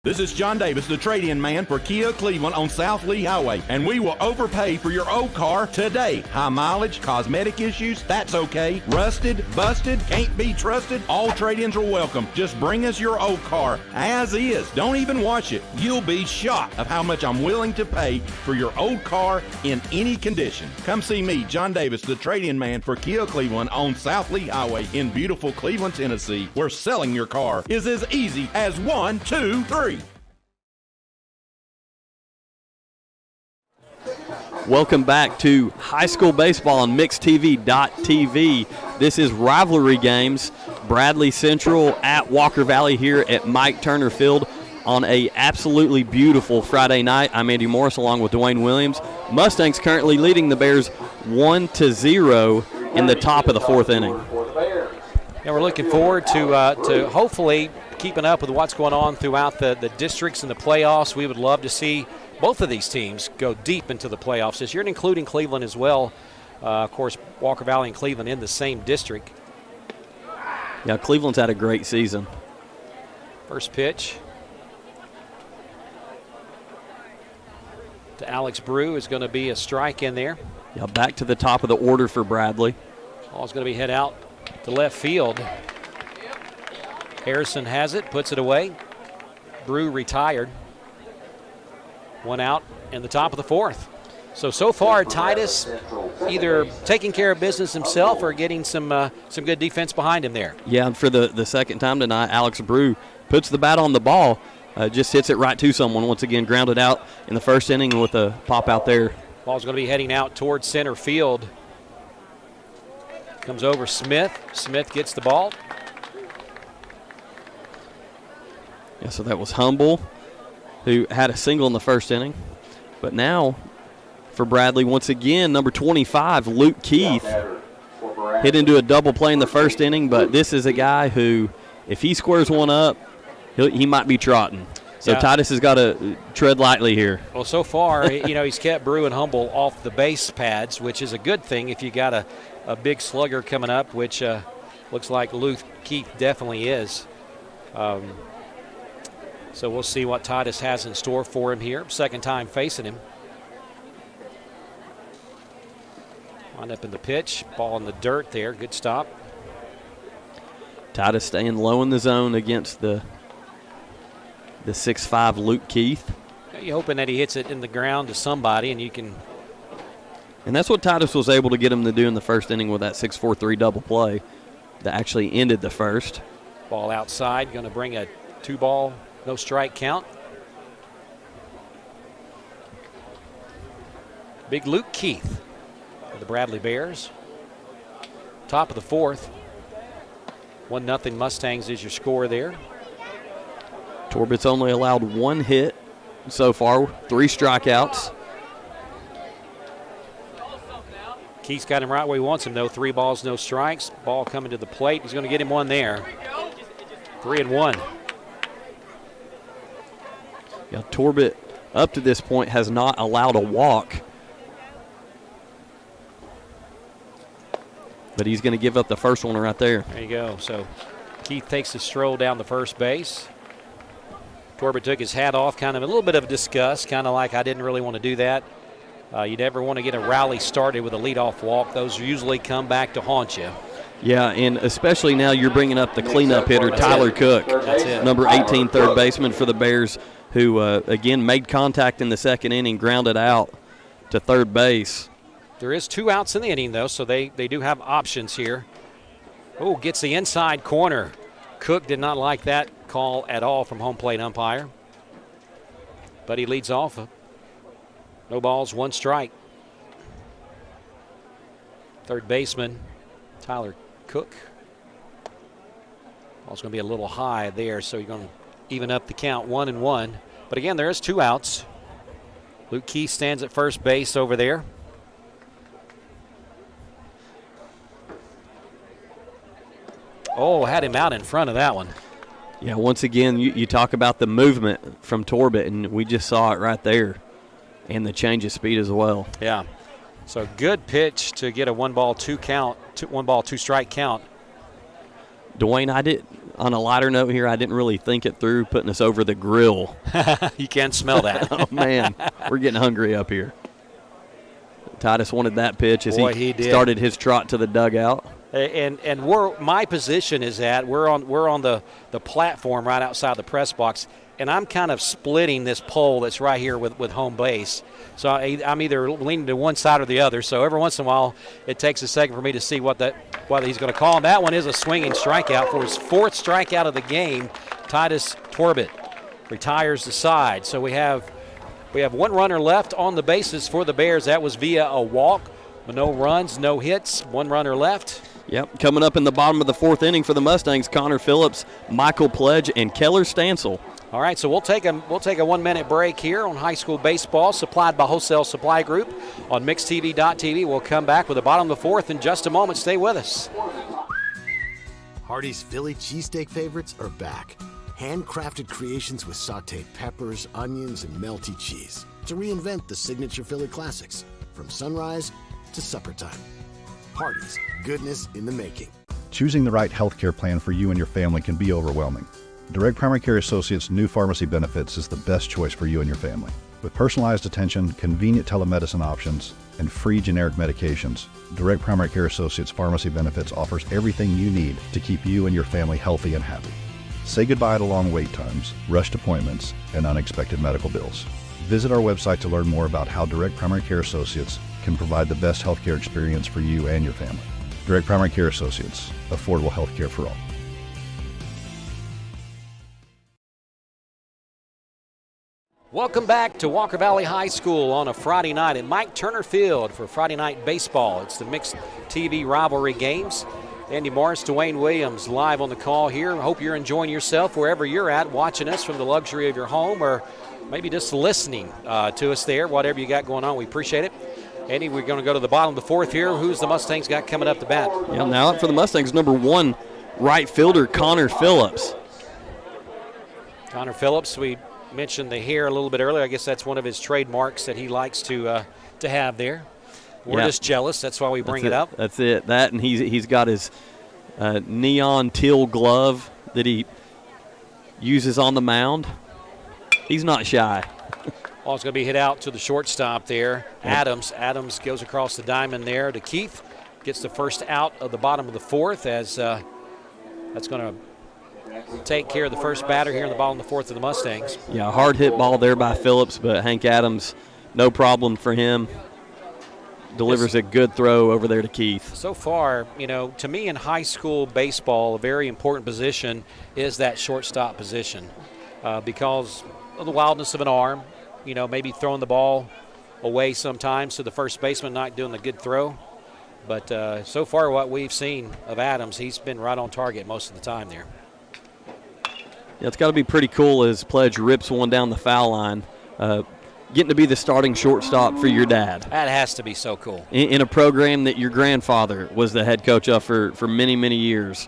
This is John Davis, the trade-in man for Kia Cleveland on South Lee Highway, and we will overpay for your old car today. High mileage, cosmetic issues, that's okay. Rusted, busted, can't be trusted, all trade-ins are welcome. Just bring us your old car as is. Don't even wash it. You'll be shocked of how much I'm willing to pay for your old car in any condition. Come see me, John Davis, the trade-in man for Kia Cleveland on South Lee Highway in beautiful Cleveland, Tennessee, where selling your car is as easy as 1, 2, 3. Welcome back to high school baseball on mixtv.tv. This is Rivalry Games, Bradley Central at Walker Valley here at Mike Turner Feild on a absolutely beautiful Friday night. I'm Andy Morris along with Dwayne Williams. Mustangs currently leading the Bears 1-0 in the top of the fourth inning. And we're looking forward to hopefully keeping up with what's going on throughout the districts and the playoffs. We would love to see both of these teams go deep into the playoffs this year, including Cleveland as well. Of course, Walker Valley and Cleveland in the same district. Yeah, Cleveland's had a great season. First pitch to Alex Brew is going to be a strike in there. Yeah, back to the top of the order for Bradley. Ball's going to be hit out to left field. Harrison has it, puts it away. Brew retired. One out in the top of the fourth. So far, Titus either taking care of business himself or getting some good defense behind him there. Yeah, and for the second time tonight, Alex Brew puts the bat on the ball, just hits it right to someone. Once again, grounded out in the first inning with a pop out there. Ball's going to be heading out towards center field. Comes over Smith. Smith gets the ball. Yeah, so that was Humble, who had a single in the first inning. But now for Bradley, once again, number 25, Luke Keith, hit into a double play in the first inning, but this is a guy who, if he squares one up, he might be trotting. So yeah. Titus has got to tread lightly here. Well, so far, he's kept Brew and Humble off the base pads, which is a good thing if you got a big slugger coming up, which looks like Luke Keith definitely is. So we'll see what Titus has in store for him here. Second time facing him. Wind up in the pitch. Ball in the dirt there. Good stop. Titus staying low in the zone against the 6'5" Luke Keith. You're hoping that he hits it in the ground to somebody and you can. And that's what Titus was able to get him to do in the first inning with that 6-4-3 double play that actually ended the first. Ball outside. Going to bring a 2-ball. No strike count. Big Luke Keith for the Bradley Bears. Top of the fourth. 1-0 Mustangs is your score there. Torbit's only allowed one hit so far, 3 strikeouts. Keith's got him right where he wants him, though. 3 balls, no strikes. Ball coming to the plate. He's going to get him one there. 3-1. Yeah, Torbit, up to this point, has not allowed a walk. But he's going to give up the first one right there. There you go. So Keith takes a stroll down the first base. Torbit took his hat off, kind of a little bit of disgust, kind of like I didn't really want to do that. You never want to get a rally started with a leadoff walk. Those usually come back to haunt you. Yeah, and especially now you're bringing up the cleanup hitter, Tyler Cook. That's it. Number 18, third baseman for the Bears, who, again, made contact in the second inning, grounded out to third base. There is 2 outs in the inning, though, so they do have options here. Oh, gets the inside corner. Cook did not like that call at all from home plate umpire. But he leads off. No balls, 1 strike. Third baseman, Tyler Cook. Ball's going to be a little high there, so you're going to even up the count 1-1. But again, there is 2 outs. Luke Keith stands at first base over there. Oh, had him out in front of that one. Yeah, once again, you talk about the movement from Torbit, and we just saw it right there. And the change of speed as well. Yeah. So good pitch to get a 1-ball, 2 count, 1-ball, 2 strike count. Dwayne, on a lighter note here, I didn't really think it through putting us over the grill. You can smell that. Oh, man, we're getting hungry up here. Titus wanted that pitch as he started his trot to the dugout. And my position is that we're on the platform right outside the press box, and I'm kind of splitting this pole that's right here with home base. So I'm either leaning to one side or the other. So every once in a while, it takes a second for me to see whether he's going to call. And that one is a swinging strikeout for his 4th strikeout of the game. Titus Torbit retires the side. So we have We have one runner left on the bases for the Bears. That was via a walk. No runs, no hits, one runner left. Yep, coming up in the bottom of the 4th inning for the Mustangs, Connor Phillips, Michael Pledge, and Keller Stansel. All right, so we'll take a 1-minute break here on high school baseball, supplied by Wholesale Supply Group on mixtv.tv. We'll come back with the bottom of the 4th in just a moment. Stay with us. Hardee's Philly cheesesteak favorites are back. Handcrafted creations with sauteed peppers, onions, and melty cheese to reinvent the signature Philly classics from sunrise to supper time. Hardee's, goodness in the making. Choosing the right healthcare plan for you and your family can be overwhelming. Direct Primary Care Associates' new pharmacy benefits is the best choice for you and your family. With personalized attention, convenient telemedicine options, and free generic medications, Direct Primary Care Associates Pharmacy Benefits offers everything you need to keep you and your family healthy and happy. Say goodbye to long wait times, rushed appointments, and unexpected medical bills. Visit our website to learn more about how Direct Primary Care Associates can provide the best healthcare experience for you and your family. Direct Primary Care Associates, affordable healthcare for all. Welcome back to Walker Valley High School on a Friday night at Mike Turner Feild for Friday Night Baseball. It's the mixed TV rivalry games. Andy Morris, Dwayne Williams live on the call here. Hope you're enjoying yourself wherever you're at, watching us from the luxury of your home or maybe just listening to us there, whatever you got going on. We appreciate it. Andy, we're going to go to the bottom of the 4th here. Who's the Mustangs got coming up to bat? Yeah, now up for the Mustangs, number 1 right fielder Connor Phillips. Connor Phillips, we mentioned the hair a little bit earlier. I guess that's one of his trademarks that he likes to have there. We're just jealous. That's why we bring it up. That's it. That, and he's got his neon teal glove that he uses on the mound. He's not shy. Oh, it's going to be hit out to the shortstop there. Adams goes across the diamond there to Keith. Gets the first out of the bottom of the 4th as that's going to take care of the first batter here in the bottom of the 4th of the Mustangs. Yeah, hard hit ball there by Phillips, but Hank Adams, no problem for him. Delivers a good throw over there to Keith. So far, to me in high school baseball, a very important position is that shortstop position because of the wildness of an arm, maybe throwing the ball away sometimes to the first baseman, not doing a good throw. But so far what we've seen of Adams, he's been right on target most of the time there. Yeah, it's got to be pretty cool as Pledge rips one down the foul line. Getting to be the starting shortstop for your dad. That has to be so cool. In a program that your grandfather was the head coach of for many, many years.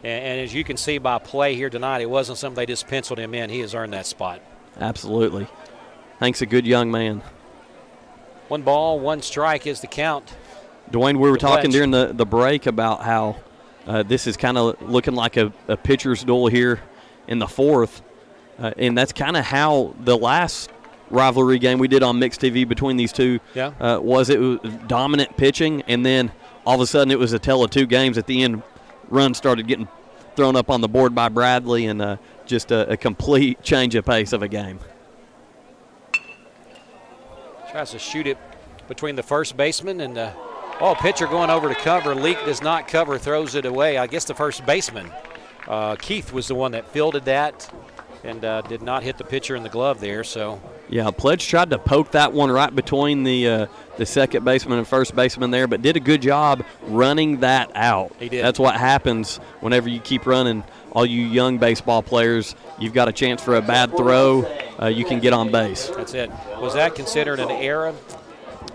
And as you can see by play here tonight, it wasn't something they just penciled him in. He has earned that spot. Absolutely. Hank's a good young man. 1 ball, 1 strike is the count. Dwayne, we were talking during the break about how this is kind of looking like a pitcher's duel here in the 4th. And that's kind of how the last rivalry game we did on Mixed TV between these two was. It was dominant pitching, and then all of a sudden it was a tale of 2 games. At the end, runs started getting thrown up on the board by Bradley, and just a complete change of pace of a game. Tries to shoot it between the first baseman and pitcher going over to cover. Leak does not cover, throws it away. I guess the first baseman, Keith, was the one that fielded that and did not hit the pitcher in the glove there. So yeah, Pledge tried to poke that one right between the second baseman and first baseman there, but did a good job running that out. He did. That's what happens whenever you keep running. All you young baseball players, you've got a chance for a bad throw, you can get on base. That's it. Was that considered an error?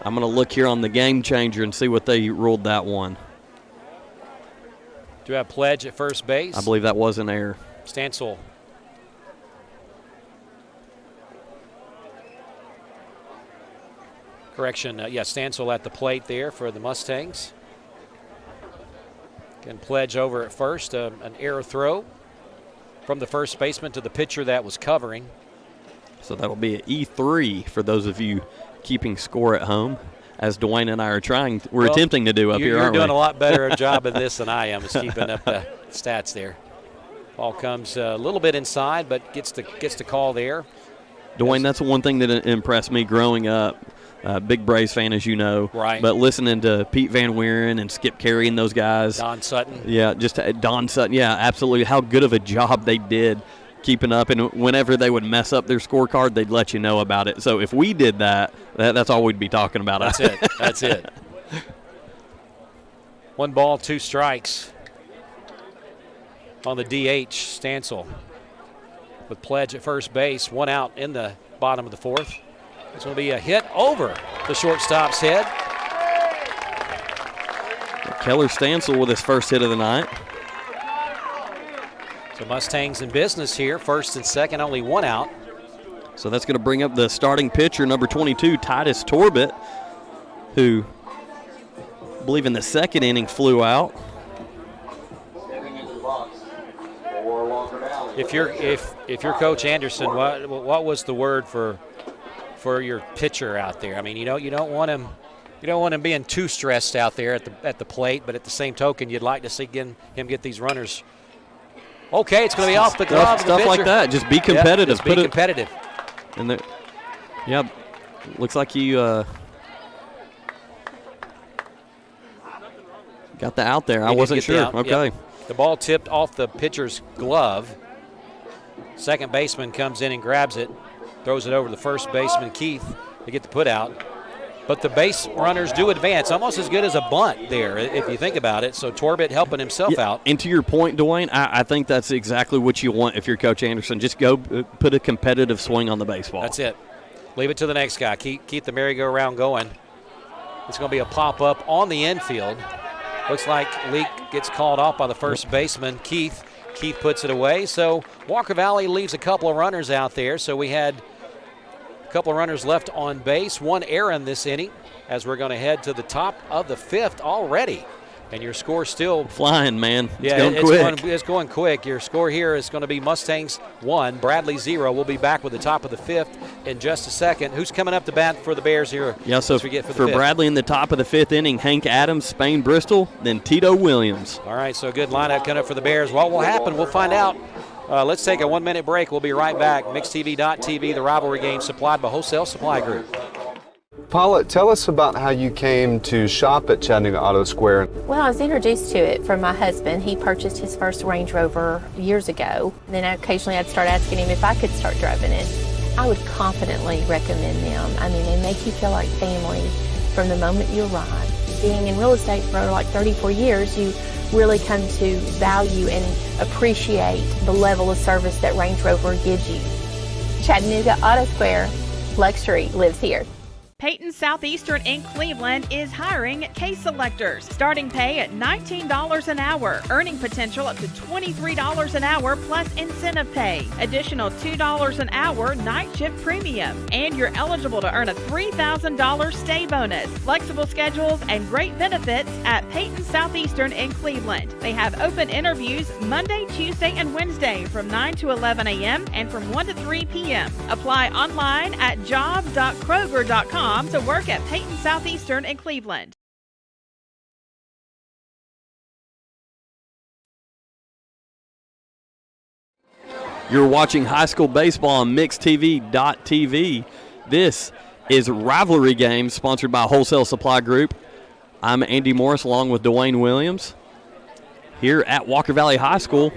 I'm going to look here on the game changer and see what they ruled that one. Do you have Pledge at first base? I believe that was an error. Stansel. Correction, Stansel at the plate there for the Mustangs. Again, Pledge over at first, an error throw from the first baseman to the pitcher that was covering. So that'll be an E3 for those of you keeping score at home, as Dwayne and I are attempting to do up here, aren't we? You're doing a lot better job of this than I am, is keeping up the stats there. Ball comes a little bit inside, but gets the call there. Dwayne, that's one thing that impressed me growing up. Big Braves fan, as you know. Right. But listening to Pete Van Wieren and Skip Carey and those guys. Don Sutton. Yeah, just Don Sutton. Yeah, absolutely. How good of a job they did keeping up, and whenever they would mess up their scorecard, they'd let you know about it. So if we did that's all we'd be talking about. That's it. That's it. 1 ball, 2 strikes on the DH, Stansel with Pledge at first base. 1 out in the bottom of the 4th. It's going to be a hit over the shortstop's head. Keller Stansel with his first hit of the night. So Mustangs in business here, 1st and 2nd, only 1 out. So that's going to bring up the starting pitcher, number 22, Titus Torbit, who I believe in the 2nd inning flew out. If you're Coach Anderson, what was the word for your pitcher out there? I mean, you don't want him being too stressed out there at the plate, but at the same token, you'd like to see him get these runners. Okay, it's going to be off the glove. Stuff like that. Just be competitive. Just be competitive. And looks like you got the out there. I wasn't sure. Okay. Yep. The ball tipped off the pitcher's glove. Second baseman comes in and grabs it, throws it over to the first baseman, Keith, to get the put out. But the base runners do advance, almost as good as a bunt there, if you think about it. So Torbit helping himself out. And to your point, Dwayne, I think that's exactly what you want if you're Coach Anderson. Just go put a competitive swing on the baseball. That's it. Leave it to the next guy. Keep the merry-go-round going. It's going to be a pop-up on the infield. Looks like Leak gets called off by the first baseman, Keith. Keith puts it away. So Walker Valley leaves a couple of runners out there. So we had a couple of runners left on base. 1 error in this inning as we're going to head to the top of the 5th already. And your score still flying, man. It's going quick. Your score here is going to be Mustangs 1, Bradley 0. We'll be back with the top of the 5th in just a second. Who's coming up to bat for the Bears here? Yeah, so for Bradley in the top of the 5th inning, Hank Adams, Spain Bristol, then Tito Williams. All right, so good lineup coming up for the Bears. What will happen? We'll find out. Let's take a 1-minute break. We'll be right back. MixTV.tv, the rivalry game supplied by Wholesale Supply Group. Paula, tell us about how you came to shop at Chattanooga Auto Square. Well, I was introduced to it from my husband. He purchased his first Range Rover years ago. Then occasionally I'd start asking him if I could start driving it. I would confidently recommend them. I mean, they make you feel like family from the moment you arrive. Being in real estate for like 34 years, you really come to value and appreciate the level of service that Range Rover gives you. Chattanooga Auto Square, luxury lives here. Peyton Southeastern in Cleveland is hiring case selectors. Starting pay at $19 an hour. Earning potential up to $23 an hour plus incentive pay. Additional $2 an hour night shift premium. And you're eligible to earn a $3,000 stay bonus. Flexible schedules and great benefits at Peyton Southeastern in Cleveland. They have open interviews Monday, Tuesday, and Wednesday from 9 to 11 a.m. and from 1 to 3 p.m. Apply online at job.kroger.com to work at Peyton Southeastern in Cleveland. You're watching high school baseball on MixTV.tv. This is Rivalry Games, sponsored by Wholesale Supply Group. I'm Andy Morris along with Dwayne Williams here at Walker Valley High School,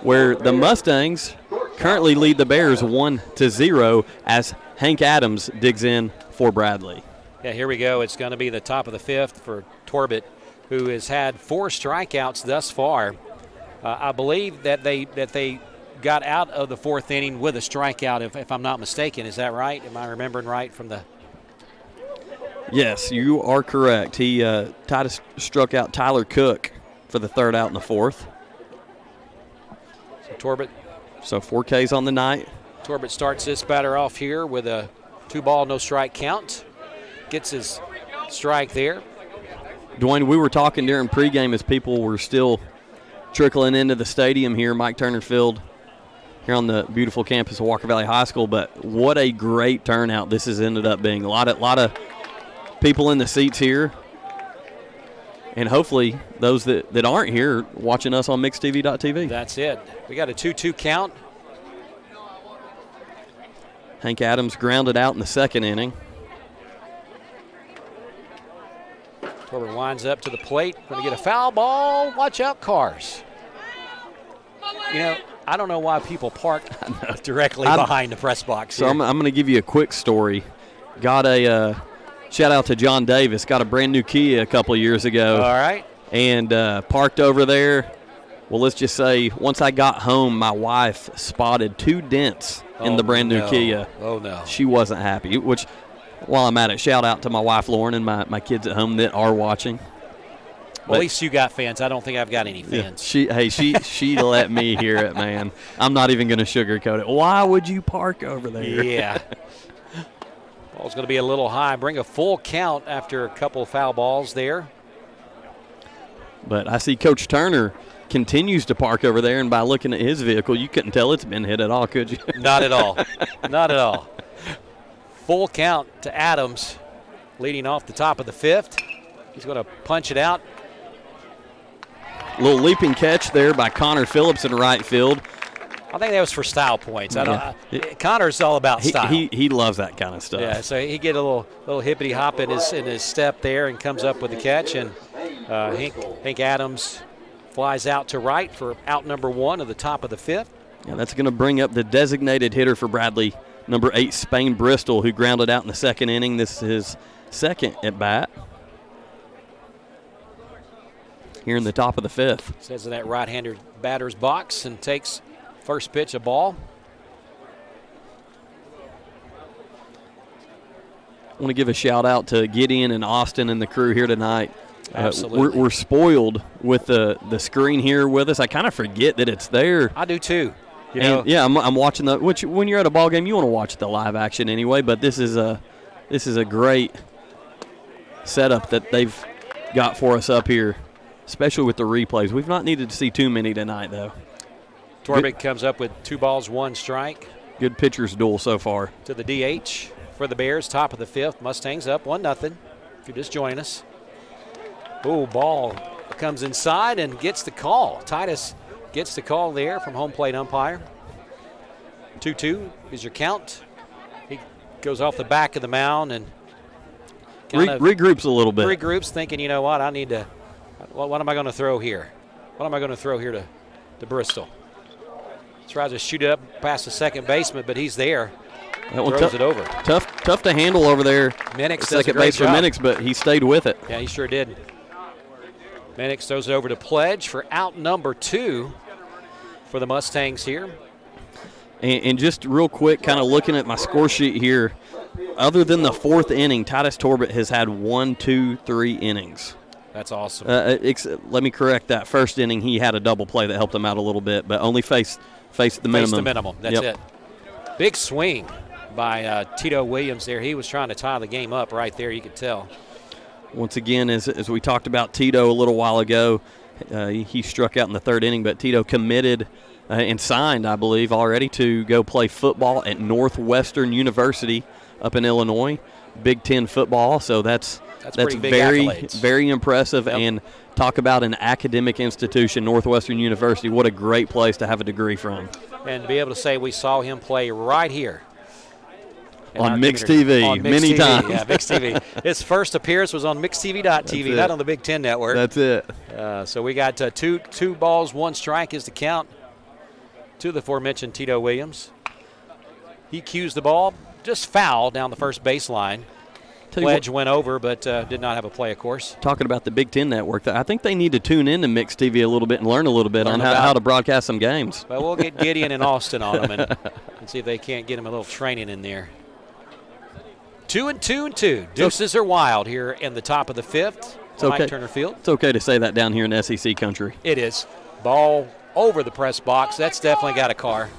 where the Mustangs currently lead the Bears 1-0 as Hank Adams digs in for Bradley. Yeah, here we go. It's going to be the top of the 5th for Torbit, who has had 4 strikeouts thus far. I believe that they got out of the 4th inning with a strikeout, if I'm not mistaken. Is that right? Am I remembering right from the? Yes, you are correct. He struck out Tyler Cook for the 3rd out in the 4th. So Torbit. So 4 Ks on the night. Torbit starts this batter off here with a 2-ball, no strike count. Gets his strike there. Dwayne, we were talking during pregame as people were still trickling into the stadium here, Mike Turner Feild, here on the beautiful campus of Walker Valley High School. But what a great turnout this has ended up being. A lot of people in the seats here. And hopefully those that aren't here watching us on MixTV.tv. That's it. We got a 2-2 count. Hank Adams grounded out in the 2nd inning. Torbit winds up to the plate. Going to get a foul ball. Watch out, cars. You know, I don't know why people park directly behind the press box So here. I'm going to give you a quick story. Got a shout out to John Davis. Got a brand new Kia a couple of years ago. All right. And parked over there. Well, let's just say once I got home, my wife spotted 2 dents in the brand new Kia. Oh, no. She wasn't happy, which while I'm at it, shout out to my wife, Lauren, and my kids at home that are watching. Well, at least you got fans. I don't think I've got any fans. Yeah, she let me hear it, man. I'm not even going to sugarcoat it. Why would you park over there? Yeah. Ball's going to be a little high. Bring a full count after a couple of foul balls there. But I see Coach Turner continues to park over there, and by looking at his vehicle, you couldn't tell it's been hit at all, could you? Not at all. Not at all. Full count to Adams, leading off the top of the 5th. He's going to punch it out. Little leaping catch there by Connor Phillips in right field. I think that was for style points. Connor's all about style. He loves that kind of stuff. Yeah, so he get a little hippity hop in his step there and comes up with the catch. And Hank Adams flies out to right for out number 1 of the top of the 5th. Yeah, that's going to bring up the designated hitter for Bradley, number 8, Spain Bristol, who grounded out in the 2nd inning. This is his 2nd at bat. Here in the top of the 5th. Says in that right-hander batter's box and takes first pitch a ball. I want to give a shout out to Gideon and Austin and the crew here tonight. Absolutely. We're spoiled with the screen here with us. I kind of forget that it's there. I do too. Yeah, I'm watching which when you're at a ball game, you want to watch the live action anyway. But this is a great setup that they've got for us up here, especially with the replays. We've not needed to see too many tonight, though. Torbit comes up with 2 balls, 1 strike. Good pitcher's duel so far. To the DH for the Bears, top of the 5th. Mustangs up 1-0. If you're just joining us. Oh, ball comes inside and gets the call. Titus gets the call there from home plate umpire. 2-2 is your count. He goes off the back of the mound and regroups a little bit. Regroups, thinking, you know what, I need to. What am I going to throw here? What am I going to throw here to Bristol? Tries to shoot it up past the second baseman, but he's there. That one throws it over. Tough to handle over there. Minix does second a great base for job. Minix, but he stayed with it. Yeah, he sure did. Minix throws it over to Pledge for out number 2 for the Mustangs here. And just real quick, kind of looking at my score sheet here, other than the 4th inning, Titus Torbit has had 1, 2, 3 innings. That's awesome. Let me correct that. 1st inning, he had a double play that helped him out a little bit, but only faced the minimum. Faced the minimum. That's it. Big swing by Tito Williams there. He was trying to tie the game up right there, you could tell. Once again, as we talked about Tito a little while ago, he struck out in the 3rd inning, but Tito committed and signed, I believe, already to go play football at Northwestern University up in Illinois. Big Ten football, so that's very impressive. Yep. And talk about an academic institution, Northwestern University. What a great place to have a degree from. And to be able to say we saw him play right here. On Mixed TV, many times. Yeah, Mixed TV. His first appearance was on MixedTV.tv, not on the Big Ten Network. That's it. So we got 2 balls, 1 strike is the count to the aforementioned Tito Williams. He cues the ball, just foul down the first baseline. Pledge went over, but did not have a play, of course. Talking about the Big Ten Network, I think they need to tune in to Mixed TV a little bit and learn a little bit on how to broadcast some games. Well, we'll get Gideon and Austin on them and see if they can't get him a little training in there. 2-2. Deuces are wild here in the top of the 5th. It's okay. Mike Turner Feild. It's okay to say that down here in SEC country. It is. Ball over the press box. That's definitely got a car.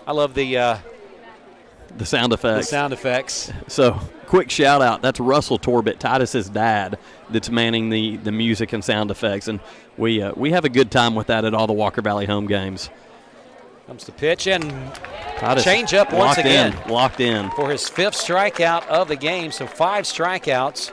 I love the sound effects. The sound effects. So, quick shout out. That's Russell Torbit, Titus's dad, that's manning the music and sound effects. And we have a good time with that at all the Walker Valley home games. Comes the pitch and Titus change up once again. Locked in. For his 5th strikeout of the game. So 5 strikeouts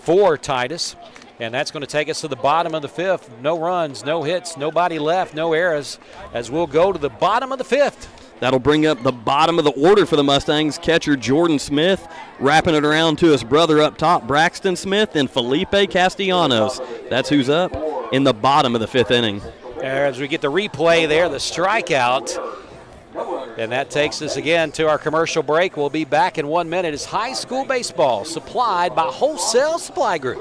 for Titus. And that's going to take us to the bottom of the 5th. No runs, no hits, nobody left, no errors, as we'll go to the bottom of the 5th. That'll bring up the bottom of the order for the Mustangs. Catcher Jordan Smith wrapping it around to his brother up top, Braxton Smith, and Felipe Castellanos. That's who's up in the bottom of the 5th inning. As we get the replay there, the strikeout. And that takes us again to our commercial break. We'll be back in 1 minute. It's high school baseball supplied by Wholesale Supply Group.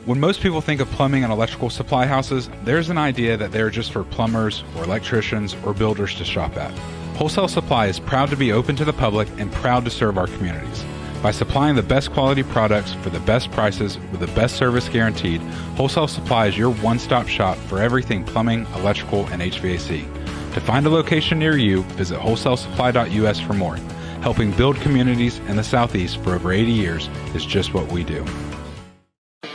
When most people think of plumbing and electrical supply houses, there's an idea that they're just for plumbers or electricians or builders to shop at. Wholesale Supply is proud to be open to the public and proud to serve our communities. By supplying the best quality products for the best prices with the best service guaranteed, Wholesale Supply is your one-stop shop for everything plumbing, electrical, and HVAC. To find a location near you, visit wholesalesupply.us for more. Helping build communities in the Southeast for over 80 years is just what we do.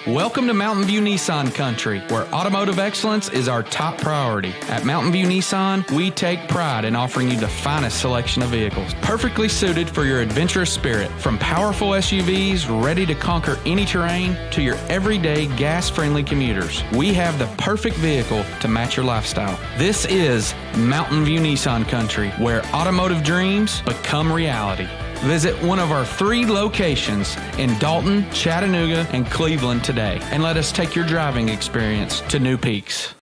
Welcome to Mountain View Nissan Country, where automotive excellence is our top priority. At Mountain View Nissan, we take pride in offering you the finest selection of vehicles, perfectly suited for your adventurous spirit. From powerful SUVs ready to conquer any terrain to your everyday gas-friendly commuters, we have the perfect vehicle to match your lifestyle. This is Mountain View Nissan Country, where automotive dreams become reality. Visit one of our 3 locations in Dalton, Chattanooga, and Cleveland today, and let us take your driving experience to new peaks.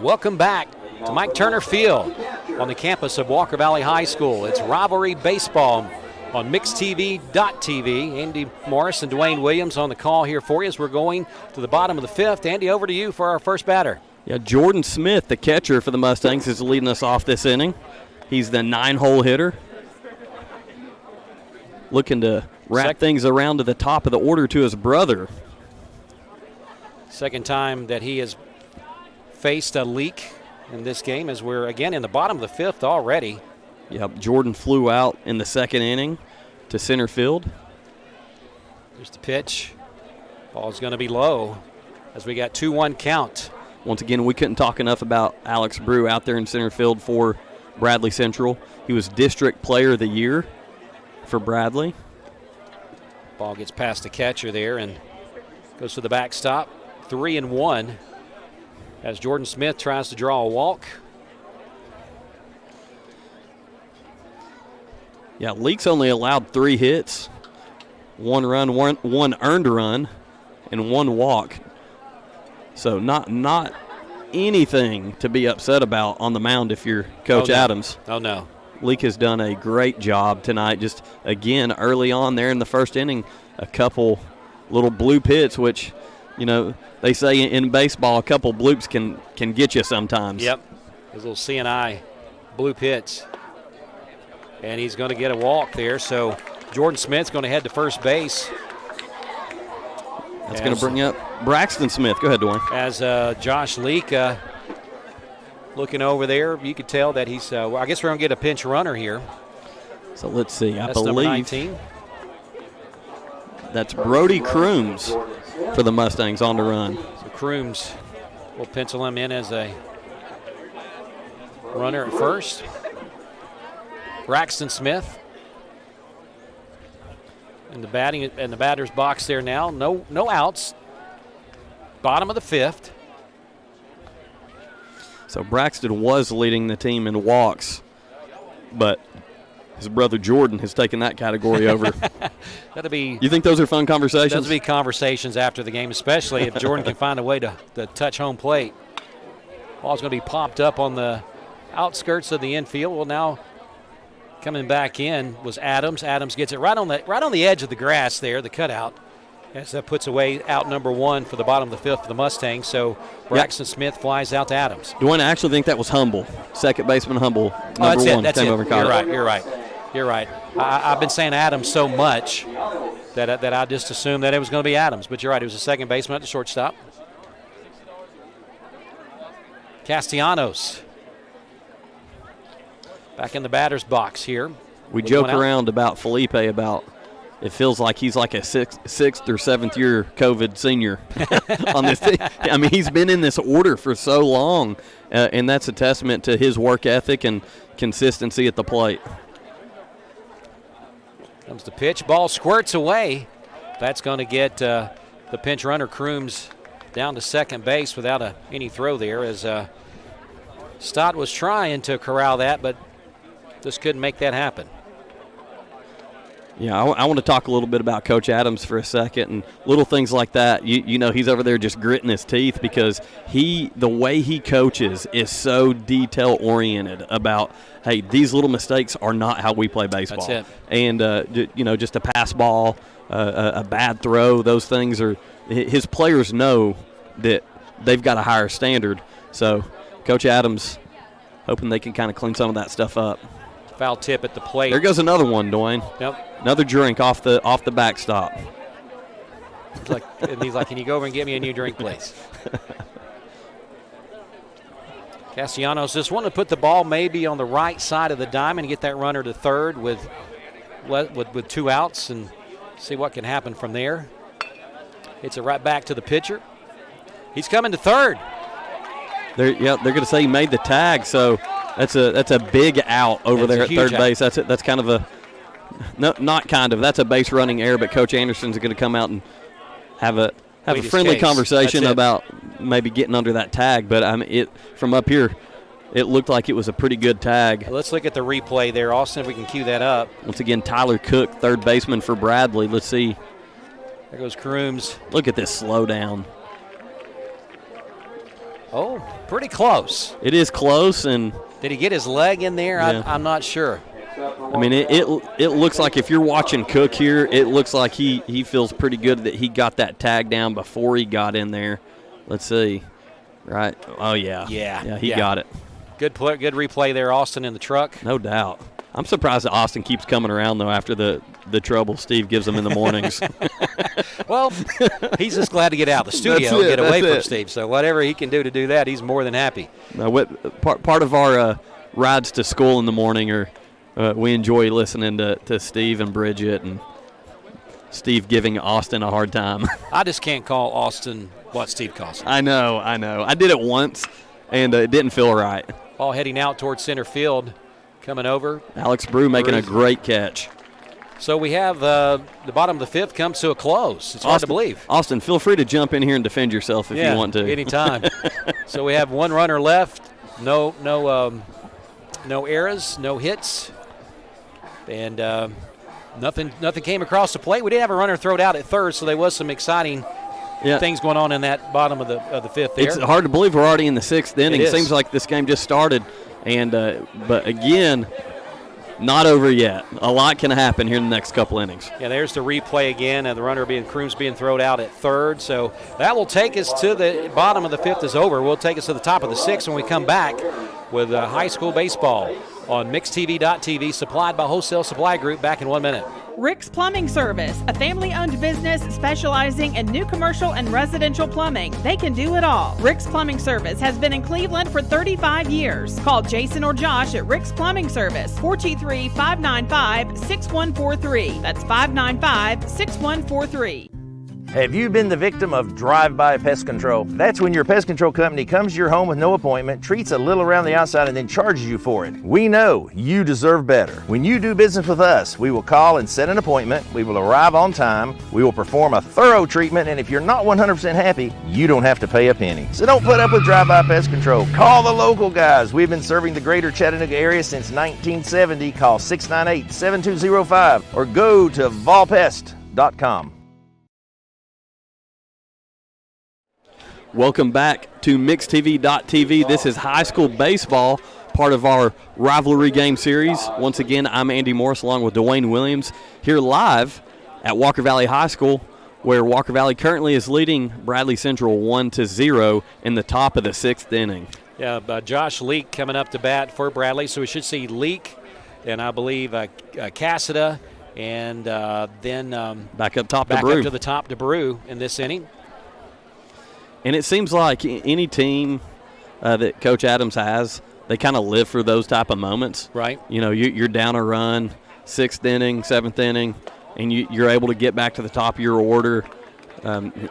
Welcome back to Mike Turner Feild on the campus of Walker Valley High School. It's Rivalry Baseball on MixTV.tv. Andy Morris and Dwayne Williams on the call here for you as we're going to the bottom of the 5th. Andy, over to you for our first batter. Yeah, Jordan Smith, the catcher for the Mustangs, is leading us off this inning. He's the 9-hole hitter. Looking to wrap things around to the top of the order to his brother. Second time that he has faced a leak in this game as we're, again, in the bottom of the 5th already. Yep, Jordan flew out in the 2nd inning to center field. Here's the pitch. Ball's going to be low as we got 2-1 count. Once again, we couldn't talk enough about Alex Brew out there in center field for Bradley Central. He was District Player of the Year for Bradley. Ball gets past the catcher there and goes to the backstop. 3-1 as Jordan Smith tries to draw a walk. Yeah, Leaks only allowed 3 hits, 1 run, one earned run, and 1 walk. So not anything to be upset about on the mound if you're Coach Adams. Oh, no. Leak has done a great job tonight. Just, again, early on there in the 1st inning, a couple little bloop hits, which, you know, they say in baseball a couple bloops can get you sometimes. Yep. Those little CNI bloop hits. And he's going to get a walk there. So Jordan Smith's going to head to first base. That's going to bring up Braxton Smith. Go ahead, Dwayne. As Josh Leak looking over there, you could tell that he's, I guess we're going to get a pinch runner here. So let's see. That's I believe number 19. That's Brody Crooms for the Mustangs on the run. So Crooms will pencil him in as a runner at first. Braxton Smith in the batter's box there now. No outs. Bottom of the 5th. So Braxton was leading the team in walks, but his brother Jordan has taken that category over. That'll be. You think those are fun conversations? Those will be conversations after the game, especially if Jordan can find a way to touch home plate. Ball's going to be popped up on the outskirts of the infield. Well, now coming back in was Adams. Adams gets it right on the edge of the grass there, the cutout. As that puts away out number 1 for the bottom of the 5th for the Mustangs. So Braxton Smith flies out to Adams. Dwayne, I actually think that was Humble. Second baseman Humble. Number 1 that's came it. over and caught it. You're right. I've been saying Adams so much that I just assumed that it was going to be Adams. But you're right, it was the second baseman at the shortstop. Castellanos back in the batter's box here. We joke around about Felipe about it feels like he's like a sixth or 7th year COVID senior on this team. I mean, he's been in this order for so long, and that's a testament to his work ethic and consistency at the plate. Comes the pitch. Ball squirts away. That's going to get the pinch runner, Crooms, down to second base without any throw there as Stott was trying to corral that, but just couldn't make that happen. Yeah, I want to talk a little bit about Coach Adams for a second, and little things like that. You know, he's over there just gritting his teeth because the way he coaches is so detail-oriented about, hey, these little mistakes are not how we play baseball. That's it. And, you know, just a pass ball, a bad throw, those things are – his players know that they've got a higher standard. So Coach Adams hoping they can kind of clean some of that stuff up. Foul tip at the plate. There goes another one, Dwayne. Yep. Another drink off the backstop. He's like, can you go over and get me a new drink, please? Castellanos just wanted to put the ball maybe on the right side of the diamond and get that runner to third with 2 outs and see what can happen from there. Hits it right back to the pitcher. He's coming to third. They're going to say he made the tag, so that's a big out over there at third base. That's kind of that's a base running error, but Coach Anderson's going to come out and have a friendly conversation about maybe getting under that tag. But I mean, from up here, it looked like it was a pretty good tag. Let's look at the replay there, Austin, if we can cue that up. Once again, Tyler Cook, third baseman for Bradley. Let's see. There goes Crooms. Look at this slow down. Oh, pretty close. It is close, and did he get his leg in there? Yeah. I'm not sure. I mean, it looks like if you're watching Cook here, it looks like he feels pretty good that he got that tag down before he got in there. Let's see. Right. Oh, yeah. Yeah, he got it. Good replay there, Austin, in the truck. No doubt. I'm surprised that Austin keeps coming around, though, after the trouble Steve gives him in the mornings. Well, he's just glad to get out of the studio and get away from Steve. So whatever he can do to do that, he's more than happy. Part of our rides to school in the morning are we enjoy listening to Steve and Bridget and Steve giving Austin a hard time. I just can't call Austin what Steve calls him. I know. I did it once, and it didn't feel right. Ball heading out towards center field. Coming over. Alex Brew making a great catch. So we have the bottom of the fifth comes to a close. It's hard to believe. Austin, feel free to jump in here and defend yourself if you want to. Anytime. So we have one runner left. No errors, no hits, and nothing came across the plate. We did have a runner thrown out at third, so there was some exciting things going on in that bottom of the fifth there. It's hard to believe we're already in the sixth inning. It seems like this game just started. And but again, not over yet. A lot can happen here in the next couple innings. Yeah, there's the replay again, and the runner Crooms being thrown out at third. So that will take us to the bottom of the fifth is over. We'll take us to the top of the sixth when we come back with high school baseball on mixtv.tv, supplied by Wholesale Supply Group. Back in 1 minute. Rick's Plumbing Service, a family-owned business specializing in new commercial and residential plumbing. They can do it all. Rick's Plumbing Service has been in Cleveland for 35 years. Call Jason or Josh at Rick's Plumbing Service, 423-595-6143. That's 595-6143. Have you been the victim of drive-by pest control? That's when your pest control company comes to your home with no appointment, treats a little around the outside, and then charges you for it. We know you deserve better. When you do business with us, we will call and set an appointment. We will arrive on time. We will perform a thorough treatment, and if you're not 100% happy, you don't have to pay a penny. So don't put up with drive-by pest control. Call the local guys. We've been serving the greater Chattanooga area since 1970. Call 698-7205 or go to volpest.com. Welcome back to mixtv.tv. This is high school baseball, part of our rivalry game series. Once again, I'm Andy Morris along with Dwayne Williams here live at Walker Valley High School, where Walker Valley currently is leading Bradley Central 1-0 in the top of the sixth inning. Yeah, Josh Leak coming up to bat for Bradley, so we should see Leak and I believe Cassida and then back up top to the top to Brew in this inning. And it seems like any team that Coach Adams has, they kind of live for those type of moments. Right. You know, you're down a run, sixth inning, seventh inning, and you're able to get back to the top of your order.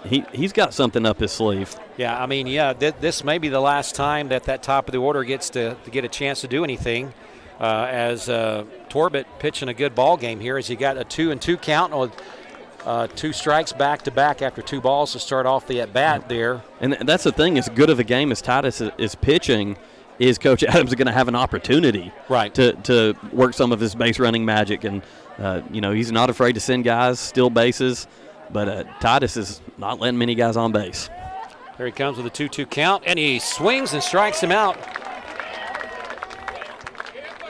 He's got something up his sleeve. Yeah, I mean, this may be the last time that top of the order gets to get a chance to do anything. As Torbit pitching a good ball game here, as he got a 2-2 count on 2 strikes back-to-back after 2 balls to start off the at-bat there. And that's the thing, as good of a game as Titus is pitching, is Coach Adams going to have an opportunity right to work some of his base running magic. And He's not afraid to send guys, steal bases, but Titus is not letting many guys on base. Here he comes with a 2-2 count, and he swings and strikes him out.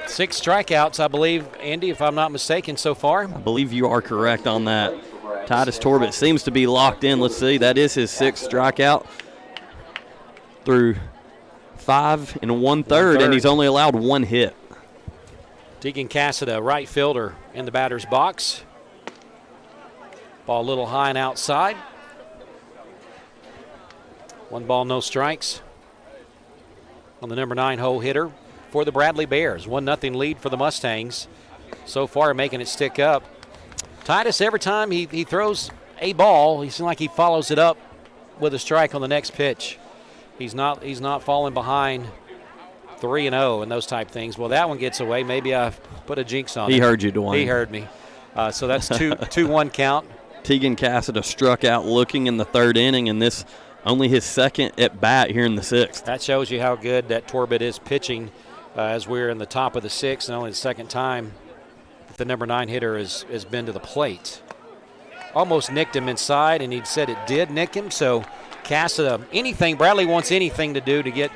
6 strikeouts, I believe, Andy, if I'm not mistaken, so far. I believe you are correct on that. Titus Torbit seems to be locked in. Let's see, that is his 6th strikeout through 5 1/3, and he's only allowed 1 hit. Deacon Cassida, right fielder, in the batter's box. Ball a little high and outside. 1 ball, no strikes on the number 9 hole hitter for the Bradley Bears. 1-0 lead for the Mustangs. So far, making it stick up. Titus, every time he throws a ball, he seems like he follows it up with a strike on the next pitch. He's not falling behind 3-0 and those type things. Well, that one gets away. Maybe I put a jinx on it. He heard you, Dwayne. He heard me. So that's 2-1 count. Tegan Cassida struck out looking in the 3rd inning, and this only his 2nd at bat here in the 6th. That shows you how good that Torbit is pitching as we're in the top of the 6th, and only the 2nd time that the number 9 hitter has been to the plate. Almost nicked him inside, and he said it did nick him. So Cassida, Bradley wants anything to do to get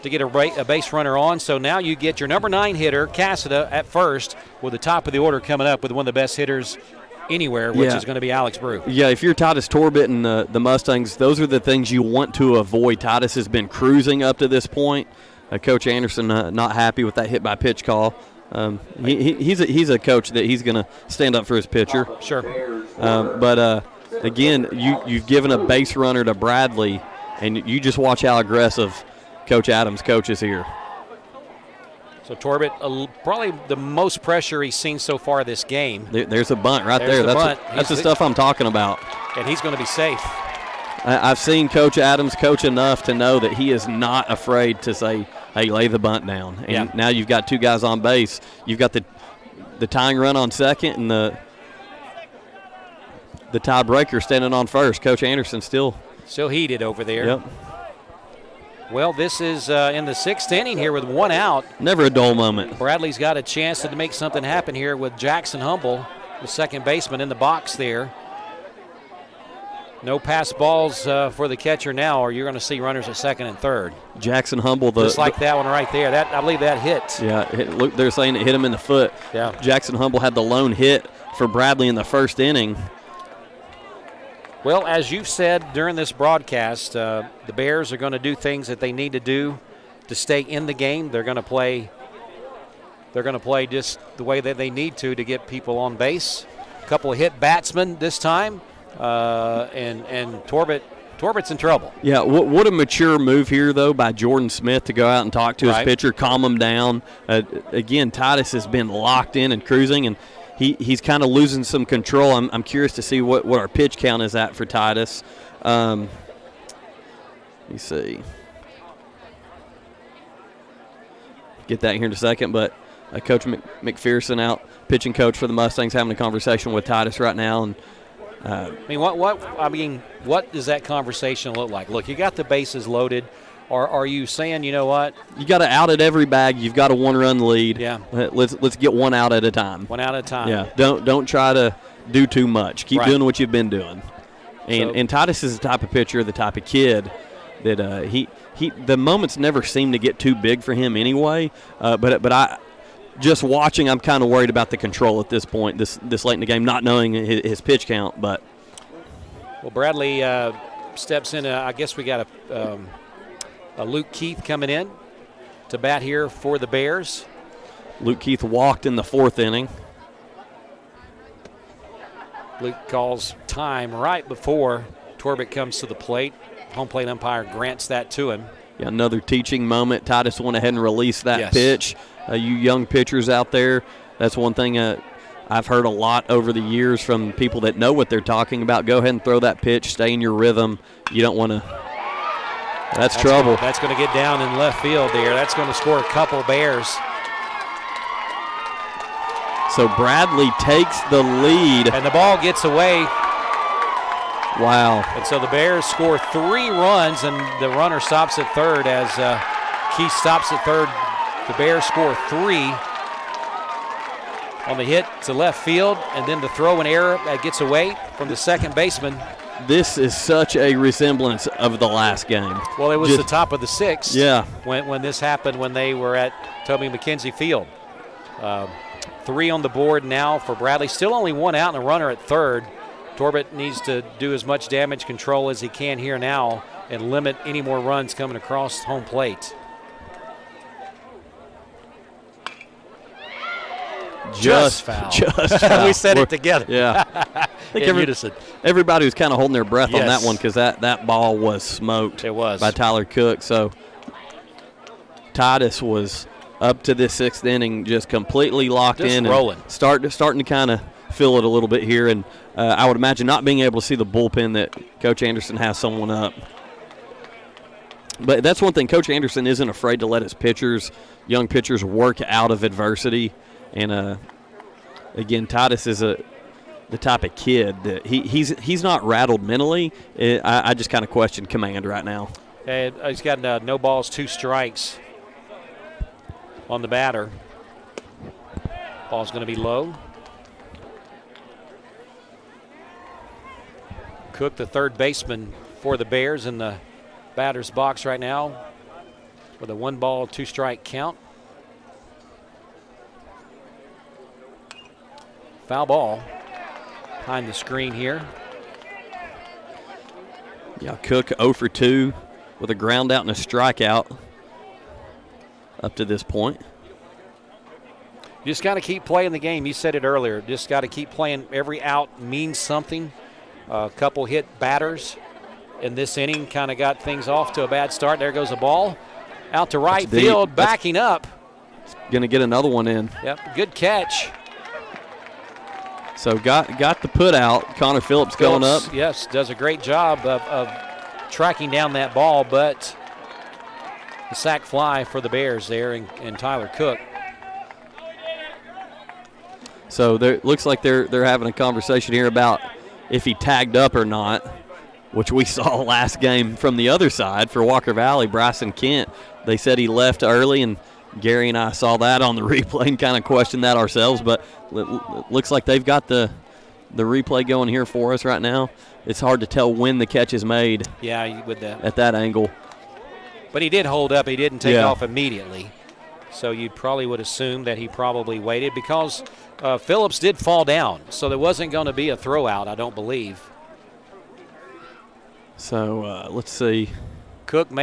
a base runner on. So now you get your number 9 hitter, Cassida, at first, with the top of the order coming up with one of the best hitters anywhere, which is going to be Alex Brew. Yeah, if you're Titus Torbit and the Mustangs, those are the things you want to avoid. Titus has been cruising up to this point. Coach Anderson not happy with that hit by pitch call. He's a coach that he's going to stand up for his pitcher. Sure. But again, you've given a base runner to Bradley, and you just watch how aggressive Coach Adams coaches here. So Torbit, probably the most pressure he's seen so far this game. There's a bunt right there. That's the stuff I'm talking about. And he's going to be safe. I've seen Coach Adams coach enough to know that he is not afraid to say, hey, lay the bunt down. And now you've got 2 guys on base. You've got the tying run on second and the tiebreaker standing on first. Coach Anderson still heated over there. Yep. Well, this is in the 6th inning here with 1 out. Never a dull moment. Bradley's got a chance to make something happen here with Jackson Humble, the second baseman, in the box there. No pass balls for the catcher now, or you're going to see runners at 2nd and 3rd. Jackson Humble. Just like that one right there. I believe that hit. Yeah, look, they're saying it hit him in the foot. Yeah. Jackson Humble had the lone hit for Bradley in the 1st inning. Well, as you've said during this broadcast, the Bears are going to do things that they need to do to stay in the game. They're going to play just the way that they need to get people on base. A couple of hit batsmen this time, and Torbit's in trouble. Yeah, what a mature move here, though, by Jordan Smith to go out and talk to his pitcher, calm him down. Again, Titus has been locked in and cruising, and he's kind of losing some control. I'm curious to see what our pitch count is at for Titus. Let me see. Get that here in a second, but Coach McPherson out, pitching coach for the Mustangs, having a conversation with Titus right now. And what does that conversation look like? Look, you got the bases loaded. Or are you saying, you know what? You got to out at every bag. You've got a 1-run lead. Yeah. Let's get 1 out at a time. 1 out at a time. Yeah. Don't try to do too much. Keep doing what you've been doing. And Titus is the type of pitcher, the type of kid that the moments never seem to get too big for him anyway. But I just watching, I'm kind of worried about the control at this point, this late in the game, not knowing his pitch count. But well, Bradley steps in. I guess we got a Luke Keith coming in to bat here for the Bears. Luke Keith walked in the 4th inning. Luke calls time right before Torbit comes to the plate. Home plate umpire grants that to him. Yeah, another teaching moment. Titus went ahead and released that pitch. You young pitchers out there, that's one thing I've heard a lot over the years from people that know what they're talking about. Go ahead and throw that pitch. Stay in your rhythm. You don't want to. That's trouble. That's going to get down in left field there. That's going to score a couple Bears. So Bradley takes the lead. And the ball gets away. Wow. And so the Bears score 3 runs, and the runner stops at 3rd as Keith stops at 3rd. The Bears score 3. on the hit to left field, and then the throw and error that gets away from the second baseman. This is such a resemblance of the last game. Well, it was the top of the sixth. Yeah. When this happened, when they were at Toby McKenzie Field. 3 on the board now for Bradley. Still only 1 out and a runner at third. Torbit needs to do as much damage control as he can here now and limit any more runs coming across home plate. Just foul. Just foul. We said it together. Yeah. I think everybody was kind of holding their breath on that one because that ball was smoked. It was. By Tyler Cook. So Titus was up to this 6th inning just completely locked just in. Rolling. And starting to kind of feel it a little bit here. And I would imagine not being able to see the bullpen that Coach Anderson has someone up. But that's one thing. Coach Anderson isn't afraid to let his young pitchers, work out of adversity. And, again, Titus is the type of kid that he's not rattled mentally. I just kind of question command right now. And he's got no balls, 2 strikes on the batter. Ball's going to be low. Cook, the third baseman for the Bears, in the batter's box right now with a 1-ball, 2-strike count. Foul ball behind the screen here. Yeah, Cook 0 for 2 with a ground out and a strikeout up to this point. You just got to keep playing the game. You said it earlier. Just got to keep playing. Every out means something. A couple hit batters in this inning kind of got things off to a bad start. There goes a ball out to right field, backing up. Going to get another one in. Yep, good catch. So got the put out. Connor Phillips going up. Yes, does a great job of tracking down that ball, but the sac fly for the Bears there and Tyler Cook. So looks like they're having a conversation here about if he tagged up or not, which we saw last game from the other side for Walker Valley. Bryson Kent, they said he left early, and Gary and I saw that on the replay and kind of questioned that ourselves, but it looks like they've got the replay going here for us right now. It's hard to tell when the catch is made. Yeah, with that. At that angle. But he did hold up. He didn't take off immediately. So you probably would assume that he probably waited because Phillips did fall down. So there wasn't going to be a throw out, I don't believe. So let's see. Cook Phillips